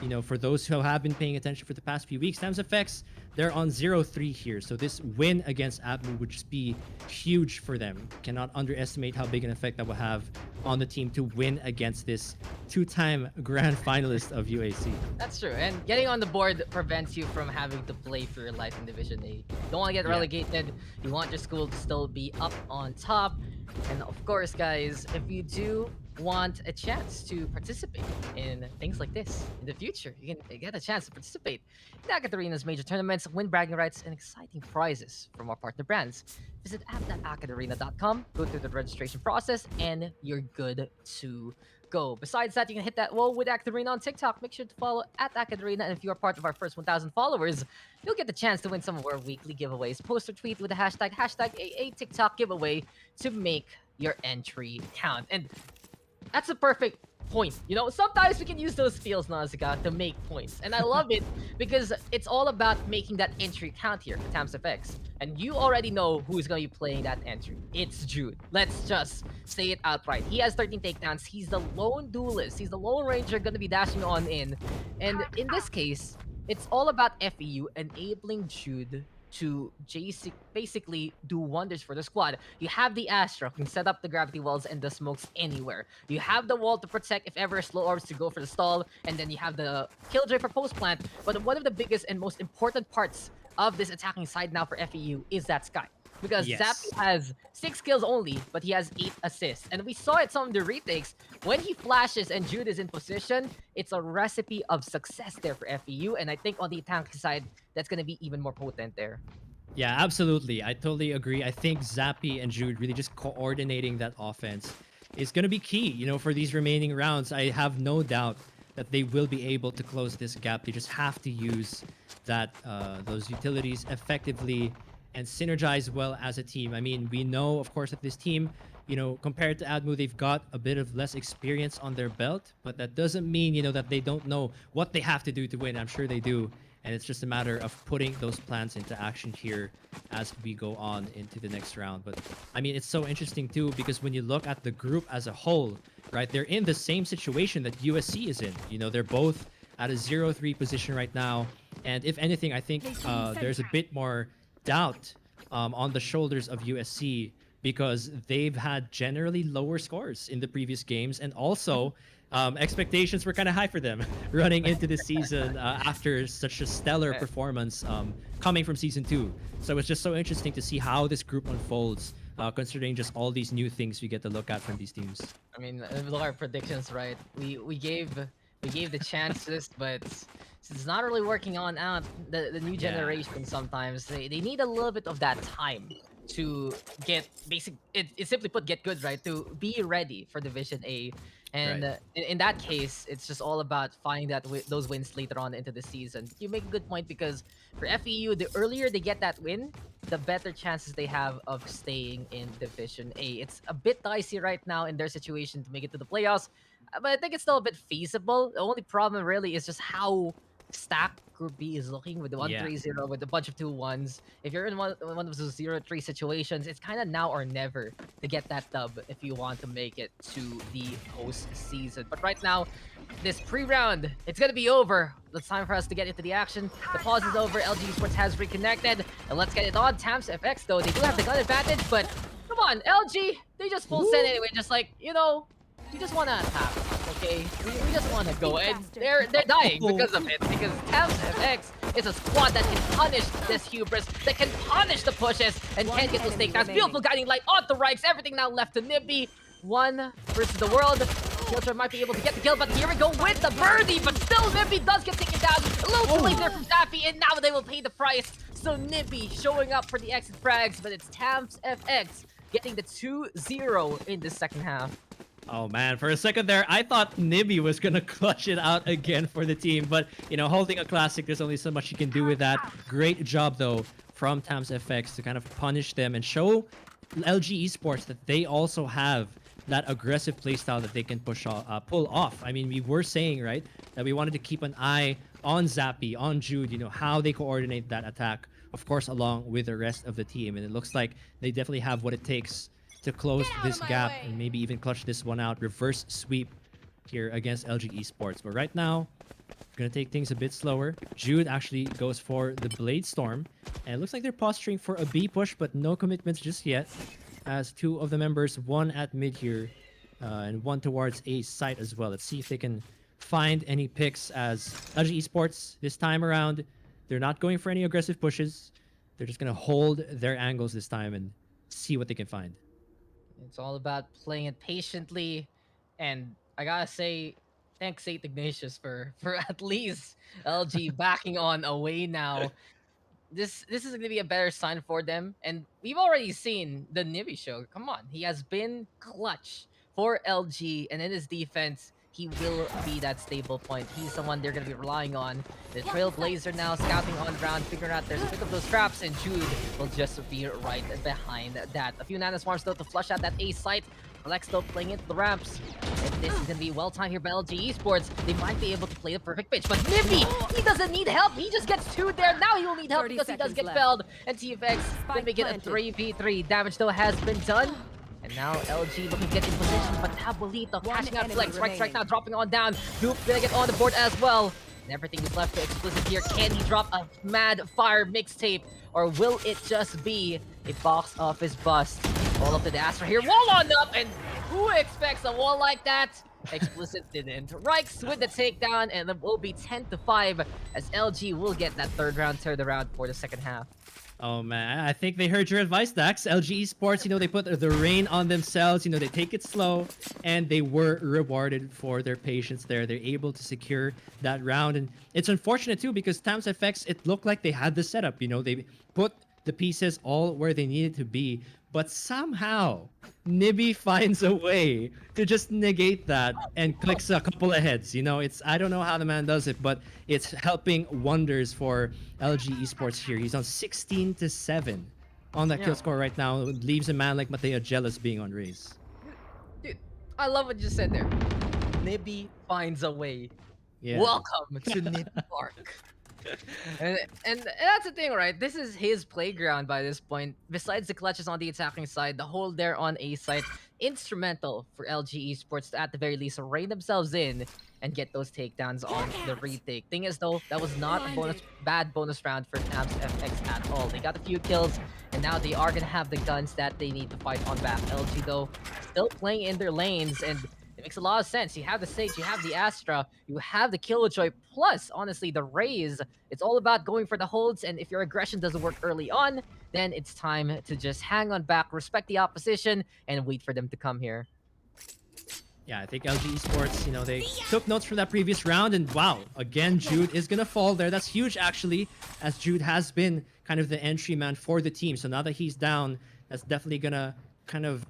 you know, for those who have been paying attention for the past few weeks, Tams FX, they're on 0-3 here. So this win against ADMU would just be huge for them. Cannot underestimate how big an effect that will have on the team to win against this two-time grand finalist of UAC. That's true. And getting on the board prevents you from having to play for your life in Division A. You don't want to get relegated. You want your school to still be up on top. And of course, guys, if you do want a chance to participate in things like this in the future, you can get a chance to participate in AcadArena's major tournaments, win bragging rights, and exciting prizes from our partner brands. Visit app.acadarena.com, go through the registration process, and you're good to go. Besides that, you can hit that wall with AcadArena on TikTok. Make sure to follow at AcadArena, and if you are part of our first 1,000 followers, you'll get the chance to win some of our weekly giveaways. Post or tweet with the hashtag AA TikTok giveaway to make your entry count. And that's a perfect point. You know, sometimes we can use those feels, Nausicaa, to make points. And I love it because it's all about making that entry count here for Tams FX. And you already know who's going to be playing that entry. It's Jude. Let's just say it outright. He has 13 takedowns. He's the lone duelist. He's the lone ranger going to be dashing on in. And in this case, it's all about FEU enabling Jude to basically do wonders for the squad. You have the Astra who can set up the gravity wells and the smokes anywhere. You have the wall to protect if ever slow orbs to go for the stall, and then you have the Killjoy for post plant. But one of the biggest and most important parts of this attacking side now for FEU is that Sky. Because Zappy has 6 kills only, but he has 8 assists. And we saw it some of the retakes. When he flashes and Jude is in position, it's a recipe of success there for FEU. And I think on the attacking side, that's going to be even more potent there. Yeah, absolutely. I totally agree. I think Zappy and Jude really just coordinating that offense is going to be key, you know, for these remaining rounds. I have no doubt that they will be able to close this gap. They just have to use that those utilities effectively and synergize well as a team. I mean, we know, of course, that this team, compared to ADMU, they've got a bit of less experience on their belt, but that doesn't mean, that they don't know what they have to do to win. I'm sure they do. And it's just a matter of putting those plans into action here as we go on into the next round. But I mean, it's so interesting too, because when you look at the group as a whole, right, they're in the same situation that USC is in. They're both at a 0-3 position right now. And if anything, I think there's a bit more doubt on the shoulders of USC, because they've had generally lower scores in the previous games, and also expectations were kind of high for them running into the season after such a stellar performance coming from season 2. So it's just so interesting to see how this group unfolds, considering just all these new things we get to look at from these teams. I mean, look at our predictions, right? We gave the chances, but it's not really working on out the new generation. Sometimes they need a little bit of that time to get basic. It simply put, get good, right? To be ready for Division A. And Right. in that case, it's just all about finding those wins later on into the season. You make a good point, because for FEU, the earlier they get that win, the better chances they have of staying in Division A. It's a bit dicey right now in their situation to make it to the playoffs, but I think it's still a bit feasible. The only problem really is just how stacked Group B is looking with the 1-3-0 with a bunch of 2-1s. If you're in one of those 0-3 situations, it's kind of now or never to get that dub if you want to make it to the postseason. But right now, this pre-round, it's gonna be over. It's time for us to get into the action. The pause is over. LG Esports has reconnected, and let's get it on. Tams FX though, they do have the gun advantage, but come on, LG, they just full send anyway. Just like, we just want to attack, okay? We just want to go, and they're dying because of it. Because Tams FX is a squad that can punish this hubris, that can punish the pushes, and can get those takedowns. Beautiful guiding light on the Rikes. Everything now left to Nibby. One versus the world. Killjoy might be able to get the kill, but here we go with the birdie. But still, Nibby does get taken down. A little too late there from Zappy, and now they will pay the price. So Nibby showing up for the exit frags, but it's Tams FX getting the 2-0 in the second half. Oh man, for a second there, I thought Nibby was gonna clutch it out again for the team, but holding a classic, there's only so much you can do with that. Great job though from Tams FX to kind of punish them and show LG Esports that they also have that aggressive playstyle that they can pull off. I mean, we were saying, right, that we wanted to keep an eye on Zappy, on Jude, how they coordinate that attack, of course, along with the rest of the team. And it looks like they definitely have what it takes to close this gap and maybe even clutch this one out. Reverse sweep here against LG Esports. But right now, gonna take things a bit slower. Jude actually goes for the Blade Storm, and it looks like they're posturing for a B push, but no commitments just yet, as two of the members, one at mid here and one towards A site as well. Let's see if they can find any picks, as LG Esports this time around, they're not going for any aggressive pushes. They're just gonna hold their angles this time and see what they can find. It's all about playing it patiently, and I gotta say, thanks St. Ignatius for at least LG backing on away now. This is gonna be a better sign for them, and we've already seen the Nibby show. Come on, he has been clutch for LG, and in his defense, he will be that stable point. He's the one they're gonna be relying on. The Trailblazer now scouting on ground, figuring out there's a bit of those traps, and Jude will just be right behind that. A few Nano Swarms still to flush out that A site. Flex still playing into the ramps. And this is gonna be well timed here by LG Esports. They might be able to play the perfect pitch, but Nibby, he doesn't need help. He just gets two there. Now he will need help because he does get felled. And TFX will make it a 3v3. Damage though has been done. And now LG looking to get in position, but Tabuelito catching out Flex. Right now, dropping on down. Duke gonna get on the board as well. And everything is left to Explicit here. Can he drop a Mad Fire mixtape? Or will it just be a box office bust? All up to the Astra here. Wall on up, and who expects a wall like that? Explicit didn't. Rikes with the takedown, and it will be 10-5 as LG will get that third round turned around for the second half. Oh man, I think they heard your advice, Dax. LG Esports, they put the rain on themselves, they take it slow, and they were rewarded for their patience there. They're able to secure that round, and it's unfortunate too, because Tams FX, it looked like they had the setup, they put the pieces all where they needed to be, but somehow Nibby finds a way to just negate that and clicks a couple of heads. I don't know how the man does it, but it's helping wonders for LG Esports here. He's on 16-7 on that Yeah. kill score right now. It leaves a man like Mateo jealous being on Raze. Dude, I love what you said there. Nibby finds a way. Yeah. Welcome to Nibby Park. And that's the thing, right? This is his playground by this point. Besides the clutches on the attacking side, the hold there on A side, instrumental for LG Esports to at the very least rein themselves in and get those takedowns on the retake. Thing is though, that was not a bad bonus round for Tabs FX at all. They got a few kills, and now they are gonna have the guns that they need to fight on back. LG though, still playing in their lanes, and it makes a lot of sense. You have the Sage, you have the Astra, you have the Killjoy, plus, honestly, the Raze. It's all about going for the holds, and if your aggression doesn't work early on, then it's time to just hang on back, respect the opposition, and wait for them to come here. Yeah, I think LG Esports, they took notes from that previous round, and wow, again, Jude is gonna fall there. That's huge, actually, as Jude has been kind of the entry man for the team. So now that he's down, that's definitely gonna kind of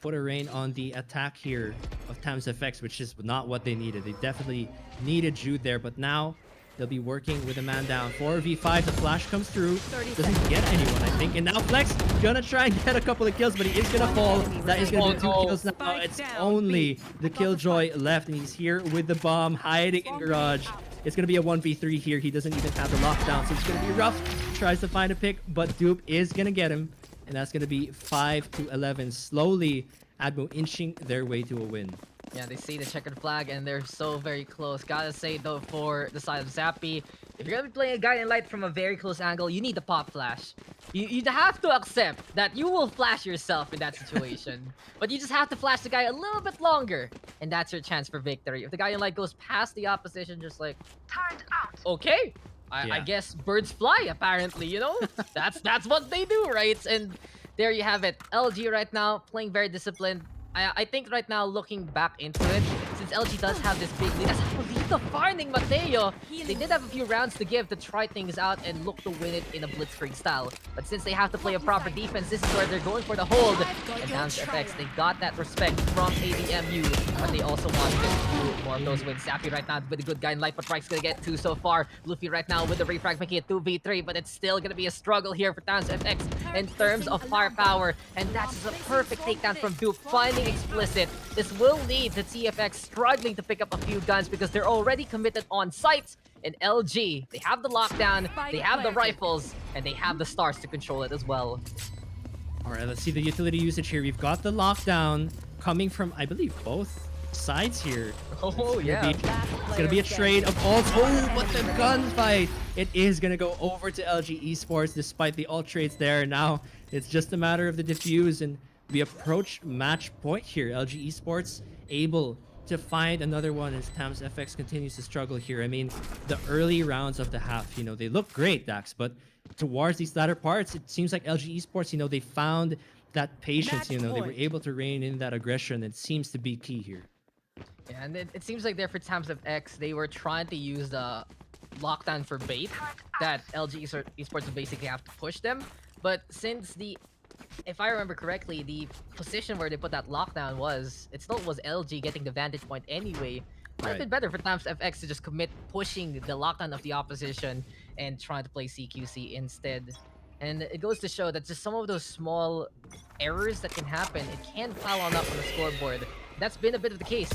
put a rein on the attack here of Tams FX, which is not what they needed. They definitely needed Jude there, but now they'll be working with a man down. 4v5, the flash comes through, doesn't get anyone, I think, and now Flex gonna try and get a couple of kills, but he is gonna fall. That is gonna be 2 kills now. It's only the Killjoy left, and he's here with the bomb, hiding in garage. It's gonna be a 1v3 here. He doesn't even have the lockdown, so it's gonna be rough. Tries to find a pick, but Dupe is gonna get him. And that's going to be 5-11. Slowly, ADMU inching their way to a win. Yeah, they see the checkered flag, and they're so very close. Gotta say, though, for the side of Zappy, if you're gonna be playing a Guiding Light from a very close angle, you need the pop flash. You have to accept that you will flash yourself in that situation. But you just have to flash the guy a little bit longer, and that's your chance for victory. If the Guiding Light goes past the opposition, just like, okay. I guess birds fly, apparently, That's what they do, right? And there you have it. LG right now playing very disciplined. I think right now, looking back into it, since LG does have this big lead, Polito finding Mateo. They did have a few rounds to give to try things out and look to win it in a blitzkrieg style. But since they have to play a proper defense, this is where they're going for the hold. And Tams FX, they got that respect from ADMU, but they also want to do more of those wins. Zappy right now with a good guy in light, but Rike's gonna get 2 so far. Luffy right now with the refrag, making it 2v3, but it's still gonna be a struggle here for Tams FX in terms of firepower. And that's a perfect takedown from Duke, finding explicit. This will lead to TFX struggling to pick up a few guns because they're already committed on site. And LG, they have the lockdown, they have the rifles, and they have the stars to control it as well. All right, let's see the utility usage here. We've got the lockdown coming from, I believe, both sides here. Oh, yeah. It's gonna be a trade of ults. Oh, but the gunfight! It is gonna go over to LG Esports despite the ult trades there. Now it's just a matter of the defuse, and we approach match point here. LG Esports able to find another one as Tams FX continues to struggle here. I mean, the early rounds of the half, they look great, Dax, but towards these latter parts, it seems like LG Esports, they found that patience, they were able to rein in that aggression. It seems to be key here. Yeah, and it seems like there for Tams FX, they were trying to use the lockdown for bait that LG Esports would basically have to push them. But since if I remember correctly, the position where they put that lockdown it still was LG getting the vantage point anyway. Might have been better for Tams FX to just commit pushing the lockdown of the opposition and trying to play CQC instead. And it goes to show that just some of those small errors that can happen, it can pile on up on the scoreboard. That's been a bit of the case.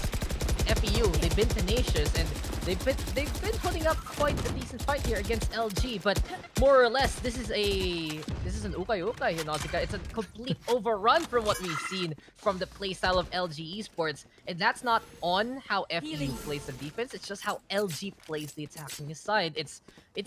FEU, they've been tenacious, and they've been putting up quite a decent fight here against LG, but more or less, this is an ukay-ukay here, Nausicaa. It's a complete overrun from what we've seen from the playstyle of LG Esports, and that's not on how FEU plays the defense, it's just how LG plays the attacking side. It's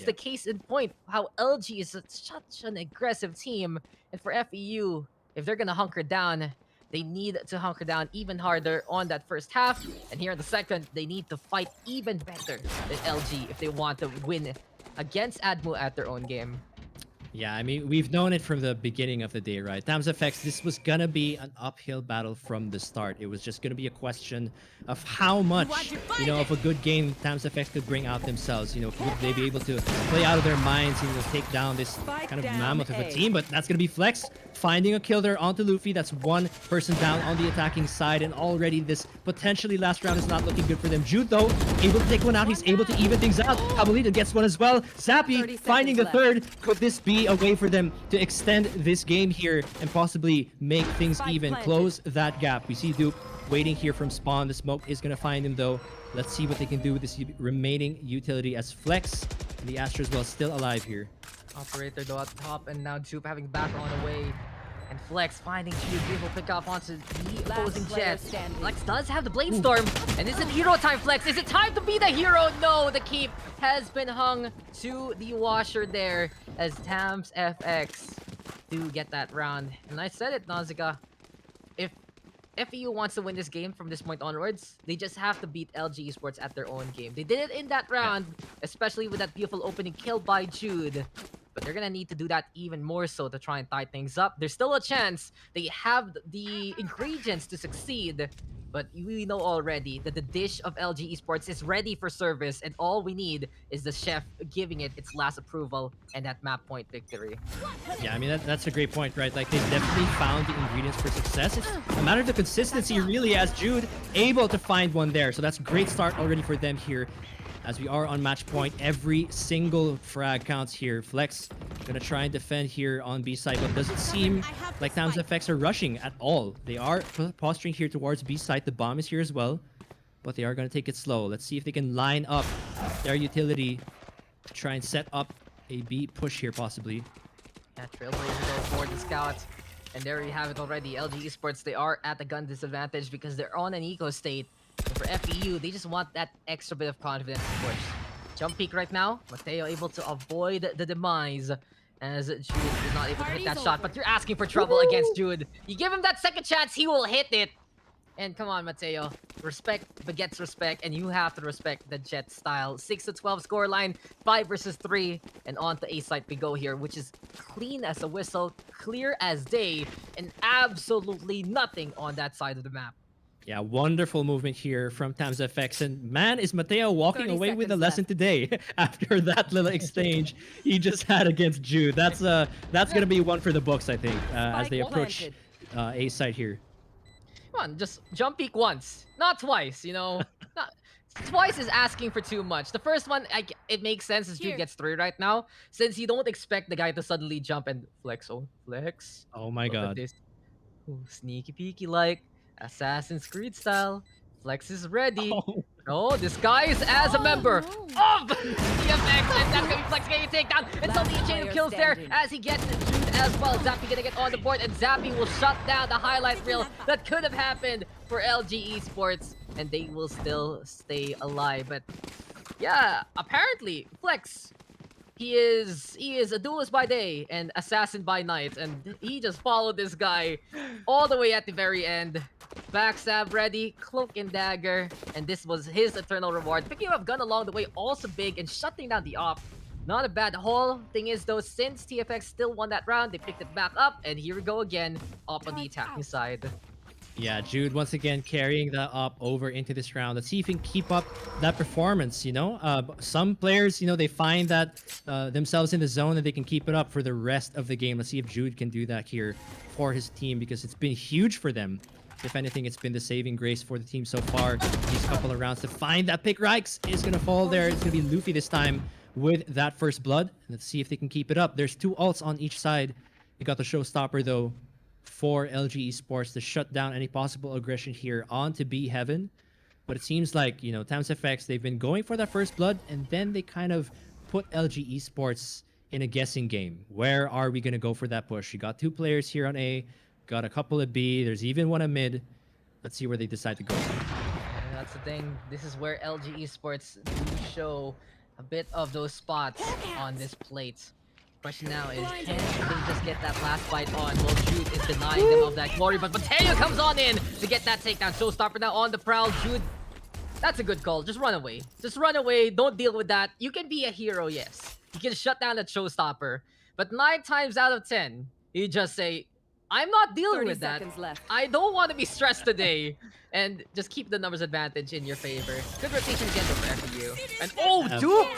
the case in point, how LG is such an aggressive team, and for FEU, if they're gonna hunker down, they need to hunker down even harder on that first half. And here in the second, they need to fight even better than LG if they want to win against ADMU at their own game. Yeah, I mean, we've known it from the beginning of the day, right? Tams FX, this was gonna be an uphill battle from the start. It was just gonna be a question of how much, of a good game Tams FX could bring out themselves. Would they be able to play out of their minds, take down this kind of mammoth of a team? But that's gonna be Flex finding a kill there onto Luffy. That's one person down on the attacking side, and already this potentially last round is not looking good for them. Jude, though, able to take one out. He's able to even things out. Pablito gets one as well. Zappy finding the third. Could this be be a way for them to extend this game here and possibly make things even, close that gap. We see Duke waiting here from spawn. The smoke is going to find him though. Let's see what they can do with this remaining utility as Flex and the Astra as well still alive here. Operator though at the top, and now Jupe having back on the way. And Flex finding Jupe will pick up onto the opposing jet. Flex does have the Blade Storm. And is it hero time, Flex? Is it time to be the hero? No, the keep has been hung to the washer there as Tams FX do get that round. And I said it, Nausicaa. If FEU wants to win this game from this point onwards, they just have to beat LG Esports at their own game. They did it in that round, especially with that beautiful opening kill by Jude. But they're gonna need to do that even more so to try and tie things up. There's still a chance. They have the ingredients to succeed. But we know already that the dish of LG Esports is ready for service, and all we need is the chef giving it its last approval and that map point victory. Yeah, I mean, that's a great point, right? Like, they've definitely found the ingredients for success. It's a matter of the consistency, really, as Jude able to find one there. So that's a great start already for them here. As we are on match point, every single frag counts here. Flex gonna try and defend here on B side, but doesn't seem like Tams FX are rushing at all. They are posturing here towards B side. The bomb is here as well, but they are gonna take it slow. Let's see if they can line up their utility to try and set up a B push here, possibly. Yeah, Trailblazer goes for the scout. And there you have it already. LG Esports, they are at the gun disadvantage because they're on an eco state. And for FEU, they just want that extra bit of confidence to push. Jump peek right now. Mateo able to avoid the demise as Jude is not able to hit that shot. But you're asking for trouble against Jude. You give him that second chance, he will hit it. And come on, Mateo. Respect begets respect, and you have to respect the Jet style. 6-12 scoreline, 5 versus 3, and on to A site we go here, which is clean as a whistle, clear as day, and absolutely nothing on that side of the map. Yeah, wonderful movement here from Tams FX. And man, is Mateo walking away with a lesson today after that little exchange he just had against Jude. That's gonna be one for the books, I think, as they approach A side here. Come on, just jump peek once, not twice, you know. Twice is asking for too much. The first one, it makes sense as Jude gets 3 right now, since you don't expect the guy to suddenly jump and flex. Oh, flex. Oh my Look at god. this. Ooh, sneaky peeky like Assassin's Creed style. Flex is ready. Oh, disguise as a member of TFX, and that's gonna be Flex getting a takedown. And suddenly a chain of kills there as he gets Jude as well. Zappy gonna get on the board, and Zappy will shut down the highlight reel that could have happened for LG Esports, and they will still stay alive. But yeah, apparently Flex, he is a duelist by day and assassin by night, and he just followed this guy all the way at the very end. Backstab ready, cloak and dagger, and this was his eternal reward. Picking up gun along the way, also big, and shutting down the op. Not a bad haul. Thing is though, since TFX still won that round, they picked it back up, and here we go again, up on the attacking side. Yeah, Jude once again carrying that up over into this round. Let's see if he can keep up that performance, you know? Some players, you know, they find that themselves in the zone and they can keep it up for the rest of the game. Let's see if Jude can do that here for his team, because it's been huge for them. If anything, it's been the saving grace for the team so far. These couple of rounds to find that pick. Reichs is going to fall there. It's going to be Luffy this time with that first blood. Let's see if they can keep it up. There's 2 ults on each side. You got the showstopper, though, for LG Esports to shut down any possible aggression here onto B Heaven. But it seems like, you know, Tams FX, they've been going for that first blood, and then they kind of put LG Esports in a guessing game. Where are we going to go for that push? You got 2 players here on A, got a couple at B, there's even one at mid. Let's see where they decide to go. And that's the thing. This is where LG Esports do show a bit of those spots on this plate. Question now is, can they just get that last fight on? Well, Jude is denying them of that glory, but Mateo comes on in to get that takedown. Showstopper now on the prowl. Jude, that's a good call. Just run away. Just run away. Don't deal with that. You can be a hero, yes. You can shut down that showstopper. But 9 times out of 10, you just say, I'm not dealing with that. I don't want to be stressed today. And just keep the numbers advantage in your favor. Good rotation again for FEU. And oh, Dupe!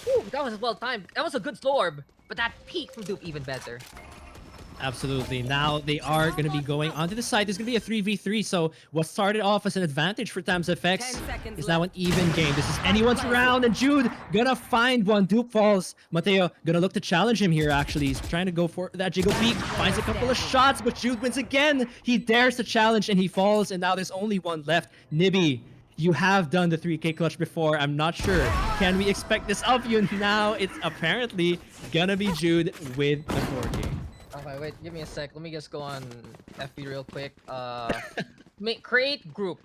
Ooh, that was well timed. That was a good slow orb. But that peak from Dupe even better. Absolutely. Now they are going to be going onto the side. There's going to be a 3v3. So what started off as an advantage for Tams FX is now an even game. This is anyone's round, and Jude gonna find one. Dupe falls. Mateo gonna look to challenge him here, actually. He's trying to go for that jiggle peek. Finds a couple of shots, but Jude wins again. He dares to challenge, and he falls, and now there's only one left. Nibby, you have done the 3K clutch before. I'm not sure. Can we expect this of you? Now it's apparently gonna be Jude with the 4K. Okay, wait, give me a sec. Let me just go on FB real quick. Create group.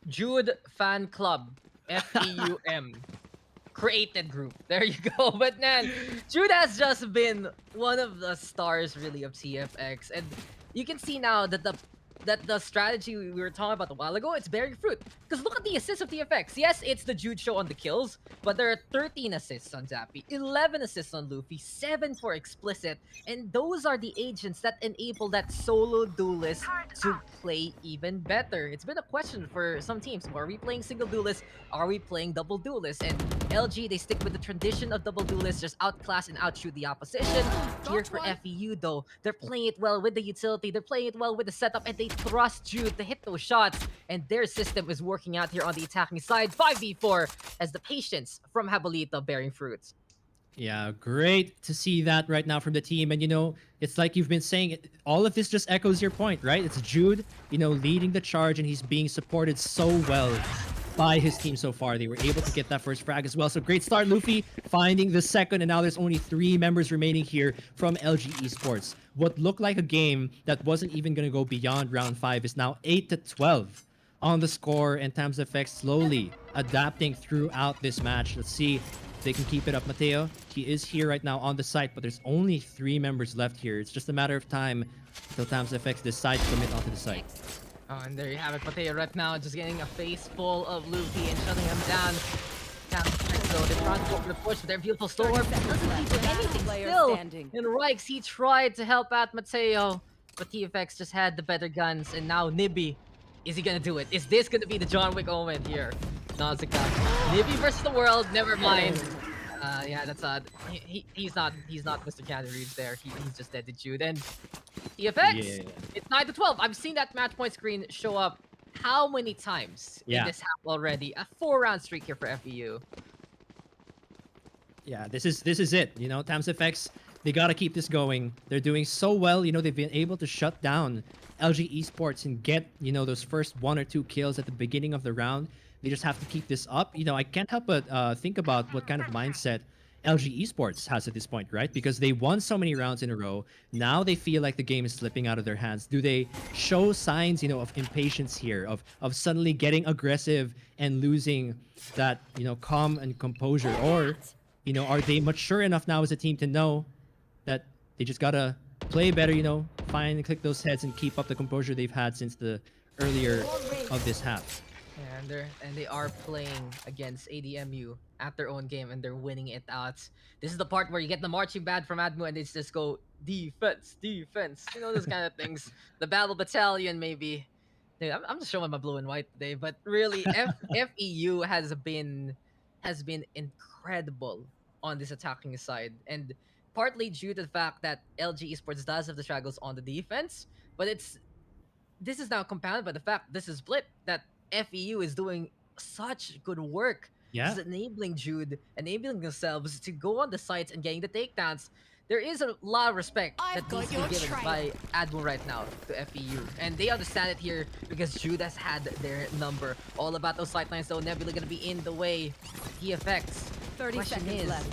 Jude Fan Club. FEUM. Created group. There you go. But man, Jude has just been one of the stars really of TFX. And you can see now that the strategy we were talking about a while ago, it's bearing fruit. Because look at the assists of TFX. Yes, it's the Jude show on the kills, but there are 13 assists on Zappy, 11 assists on Luffy, 7 for Explicit, and those are the agents that enable that solo duelist to play even better. It's been a question for some teams. Are we playing single duelist? Are we playing double duelist? And LG, they stick with the tradition of double duelist, just outclass and outshoot the opposition. Here for FEU though, they're playing it well with the utility, they're playing it well with the setup, and they trust Jude to hit those shots, and their system is working out here on the attacking side. 5v4 as the patience from Habolito bearing fruits. Yeah, great to see that right now from the team. And, you know, it's like you've been saying, all of this just echoes your point, right? It's Jude, you know, leading the charge, and he's being supported so well by his team so far. They were able to get that first frag as well. So great start, Luffy, finding the second, and now there's only 3 members remaining here from LG Esports. What looked like a game that wasn't even going to go beyond round 5 is now 8-12 on the score, and Tams FX slowly adapting throughout this match. Let's see if they can keep it up. Mateo, he is here right now on the site, but there's only 3 members left here. It's just a matter of time until Tams FX decides to commit onto the site. Oh, and there you have it. Mateo right now just getting a face full of Luffy and shutting him down. So they're trying to go for the push with their beautiful storm. Doesn't lead to anything still. And Rikes, he tried to help out Mateo, but TFX just had the better guns. And now Nibby, is he gonna do it? Is this gonna be the John Wick moment here? Nausicaa. Nibby versus the world, never mind. Yeah, that's odd. He's not Mr. Candy Reeves there. He's just dead to Jude. And TFX, it's 9-12. I've seen that match point screen show up how many times in this half already? A 4-round streak here for FEU. Yeah, this is it. You know, Tams FX, they gotta keep this going. They're doing so well. You know, they've been able to shut down LG Esports and get, you know, those first 1 or 2 kills at the beginning of the round. They just have to keep this up. You know, I can't help but think about what kind of mindset LG Esports has at this point, right? Because they won so many rounds in a row. Now they feel like the game is slipping out of their hands. Do they show signs, you know, of impatience here, of suddenly getting aggressive and losing that, you know, calm and composure? Or, you know, are they mature enough now as a team to know that they just gotta play better, you know, find and click those heads and keep up the composure they've had since the earlier of this half? And they are playing against ADMU at their own game, and they're winning it out. This is the part where you get the marching band from ADMU, and they just go defense, defense. You know, those kind of things. The battle battalion, maybe. Dude, I'm just showing my blue and white today, but really, FEU has been incredible on this attacking side, and partly due to the fact that LG Esports does have the struggles on the defense, but this is now compounded by the fact this is split that FEU is doing such good work. Yeah. Just enabling Jude, enabling themselves to go on the sites and getting the takedowns. There is a lot of respect that needs to be given by ADMU right now to FEU. And they understand it here because Jude has had their number. All about those sightlines though, Nebula gonna be in the way. TFX. 30 seconds left.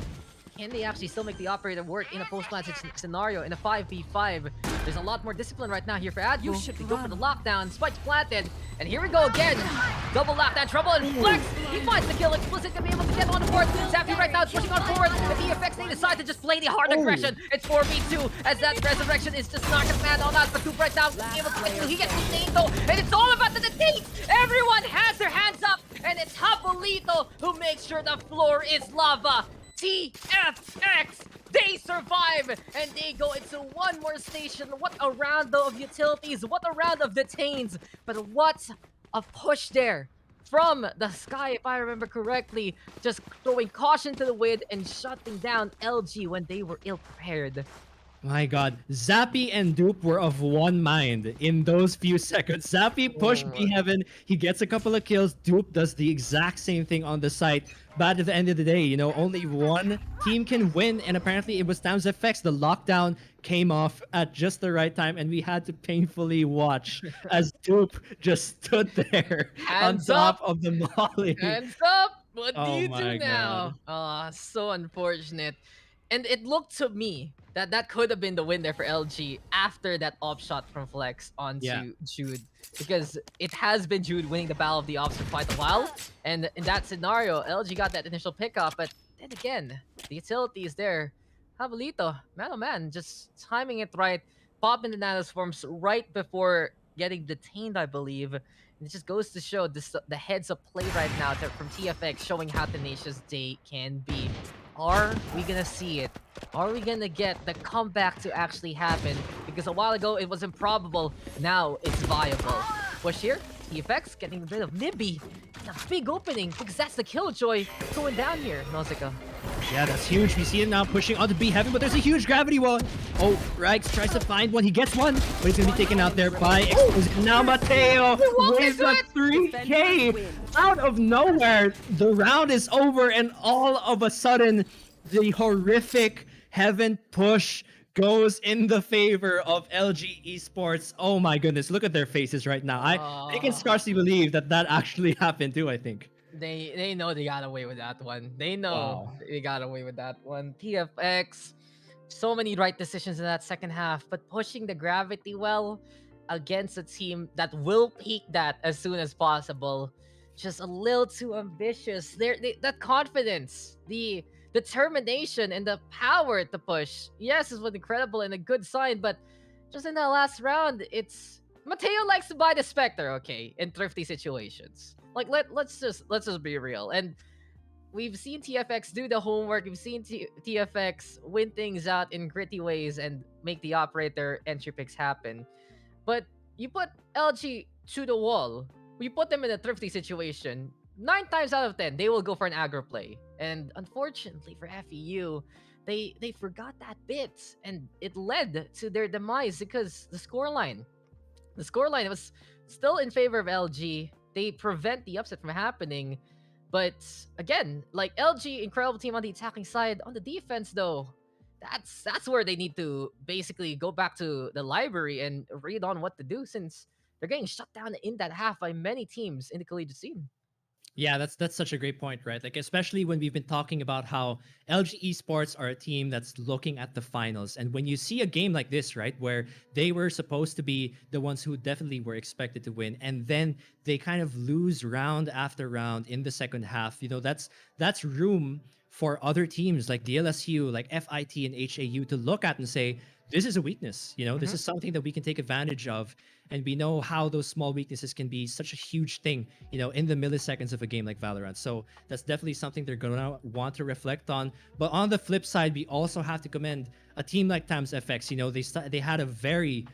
Can they actually still make the operator work in a post-plant scenario, in a 5v5? There's a lot more discipline right now here for ADMU. They go for the lockdown, spikes planted, and here we go again. Double lockdown trouble, and Flex, he finds the kill. Explicit gonna be able to get on the board. Zappy right now is pushing on forward. The TFX, they decide to just play the hard aggression. It's 4v2, as that resurrection is just not gonna land on that. But Coop right now, able to get through. He gets detained though, and it's all about the detained. Everyone has their hands up, and it's Habolito who makes sure the floor is lava. TFX, they survive, and they go into one more station. What a round though of utilities, what a round of detains, but what a push there from the sky, if I remember correctly, just throwing caution to the wind and shutting down LG when they were ill-prepared. My God, Zappy and Dupe were of one mind in those few seconds. Zappy pushed Oh B Heaven, he gets a couple of kills. Dupe does the exact same thing on the site. But at the end of the day, you know, only one team can win, and apparently it was Tams FX. The lockdown came off at just the right time, and we had to painfully watch as Dupe just stood there on Hands up! top of the Molly. Hands up! What do Oh you do my God. now? Ah, so unfortunate. And it looked to me that that could have been the win there for LG after that op shot from Flex Yeah. onto Jude. Because it has been Jude winning the Battle of the Ops for quite a while. And in that scenario, LG got that initial pickup. But then again, the utility is there. Jabalito, man oh man, just timing it right. Popping the nanoswarms right before getting detained, I believe. And it just goes to show this, the heads up play right now from TFX showing how tenacious they can be. Are we gonna see it? Are we gonna get the comeback to actually happen? Because a while ago it was improbable, now it's viable. Push here, TFX getting a bit of Nibby. And a big opening because that's the Killjoy going down here, Nausicaa. Yeah, that's huge. We see it now pushing onto B Heaven, but there's a huge gravity wall. Oh, Rikes tries to find one. He gets one, but he's going to be taken out there by Explosive. Now Mateo with a 3K out of nowhere. The round is over, and all of a sudden, the horrific Heaven push goes in the favor of LG Esports. Oh my goodness, look at their faces right now. I can scarcely believe that that actually happened too, I think. They know they got away with that one. They know Wow. they got away with that one. TFX, so many right decisions in that second half, but pushing the gravity well against a team that will peak that as soon as possible. Just a little too ambitious. That confidence, the determination, and the power to push. Yes, it was incredible and a good sign, but just in that last round, it's Mateo likes to buy the Spectre, okay, in thrifty situations. Like let's just be real. And we've seen TFX do the homework. We've seen TFX win things out in gritty ways and make the operator entry picks happen. But you put LG to the wall. You put them in a thrifty situation. 9 times out of 10, they will go for an aggro play. And unfortunately for FEU, they forgot that bit, and it led to their demise because the scoreline was still in favor of LG. They prevent the upset from happening. But again, like LG, incredible team on the attacking side. On the defense, though, that's where they need to basically go back to the library and read on what to do, since they're getting shut down in that half by many teams in the collegiate scene. Yeah, that's such a great point, right? Like especially when we've been talking about how LG Esports are a team that's looking at the finals. And when you see a game like this, right, where they were supposed to be the ones who definitely were expected to win, and then they kind of lose round after round in the second half, you know, that's room for other teams like DLSU, like FIT and HAU to look at and say, this is a weakness, you know, this is something that we can take advantage of. And we know how those small weaknesses can be such a huge thing, you know, in the milliseconds of a game like Valorant. So that's definitely something they're gonna want to reflect on. But on the flip side, we also have to commend a team like Tams FX. You know, they had a very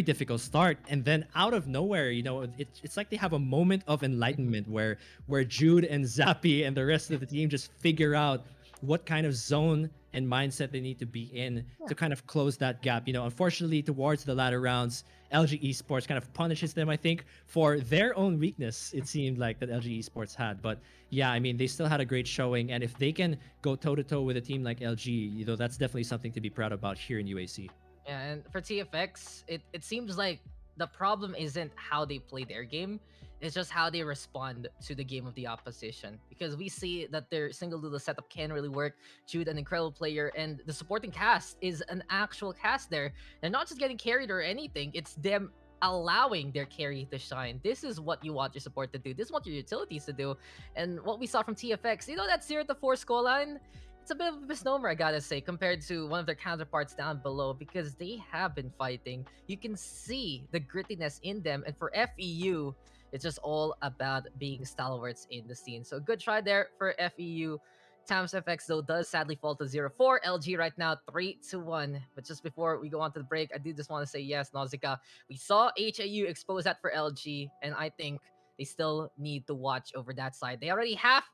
difficult start, and then out of nowhere, you know, it's like they have a moment of enlightenment where Jude and Zappy and the rest of the team just figure out what kind of zone and mindset they need to be in to kind of close that gap. You know, unfortunately, towards the latter rounds, LG Esports kind of punishes them, I think, for their own weakness, it seemed like that LG Esports had. But yeah, I mean, they still had a great showing. And if they can go toe to toe with a team like LG, you know, that's definitely something to be proud about here in UAC. Yeah, and for TFX, it seems like the problem isn't how they play their game, it's just how they respond to the game of the opposition. Because we see that their single duo setup can really work. Jude, an incredible player, and the supporting cast is an actual cast there. They're not just getting carried or anything, it's them allowing their carry to shine. This is what you want your support to do. This is what your utilities to do. And what we saw from TFX, you know, that 0-4 scoreline, it's a bit of a misnomer, I gotta say, compared to one of their counterparts down below, because they have been fighting. You can see the grittiness in them, and for FEU, it's just all about being stalwarts in the scene. So good try there for FEU. Tams FX, though, does sadly fall to 0-4. LG right now 3-1. But just before we go on to the break, I do just want to say yes, Nausicaa. We saw HAU expose that for LG, and I think they still need to watch over that side. They already half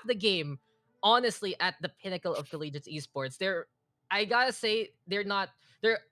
the game, honestly, at the pinnacle of collegiate esports. They're I gotta say they're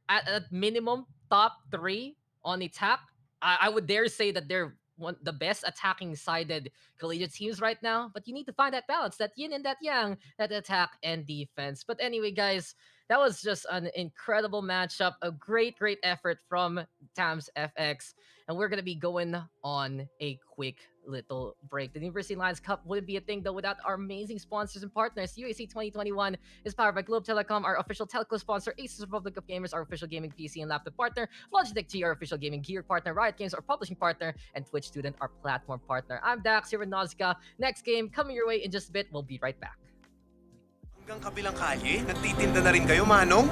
at minimum top 3 on attack. I would dare say that they're the best attacking sided collegiate teams right now, but you need to find that balance, that yin and that yang, that attack and defense. But anyway, guys, that was just an incredible matchup, a great effort from Tams FX, and we're gonna be going on a quick little break. The University Lions Cup wouldn't be a thing though without our amazing sponsors and partners. UAC 2021 is powered by Globe Telecom, our official telco sponsor, ASUS Republic of Gamers, our official gaming PC and laptop partner, Logitech G, our official gaming gear partner, Riot Games, our publishing partner, and Twitch Student, our platform partner. I'm Dax here with Nausicaa. Next game coming your way in just a bit. We'll be right back. Hanggang kabilang kalye, nagtitinda na rin kayo, Manong?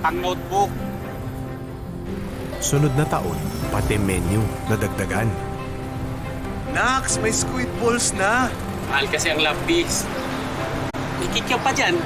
Ang notebook. Sunod na taon, pati menu nadagdagan. Nax, may squid balls na. Mahal kasi ang lapis. May kikyaw pa dyan.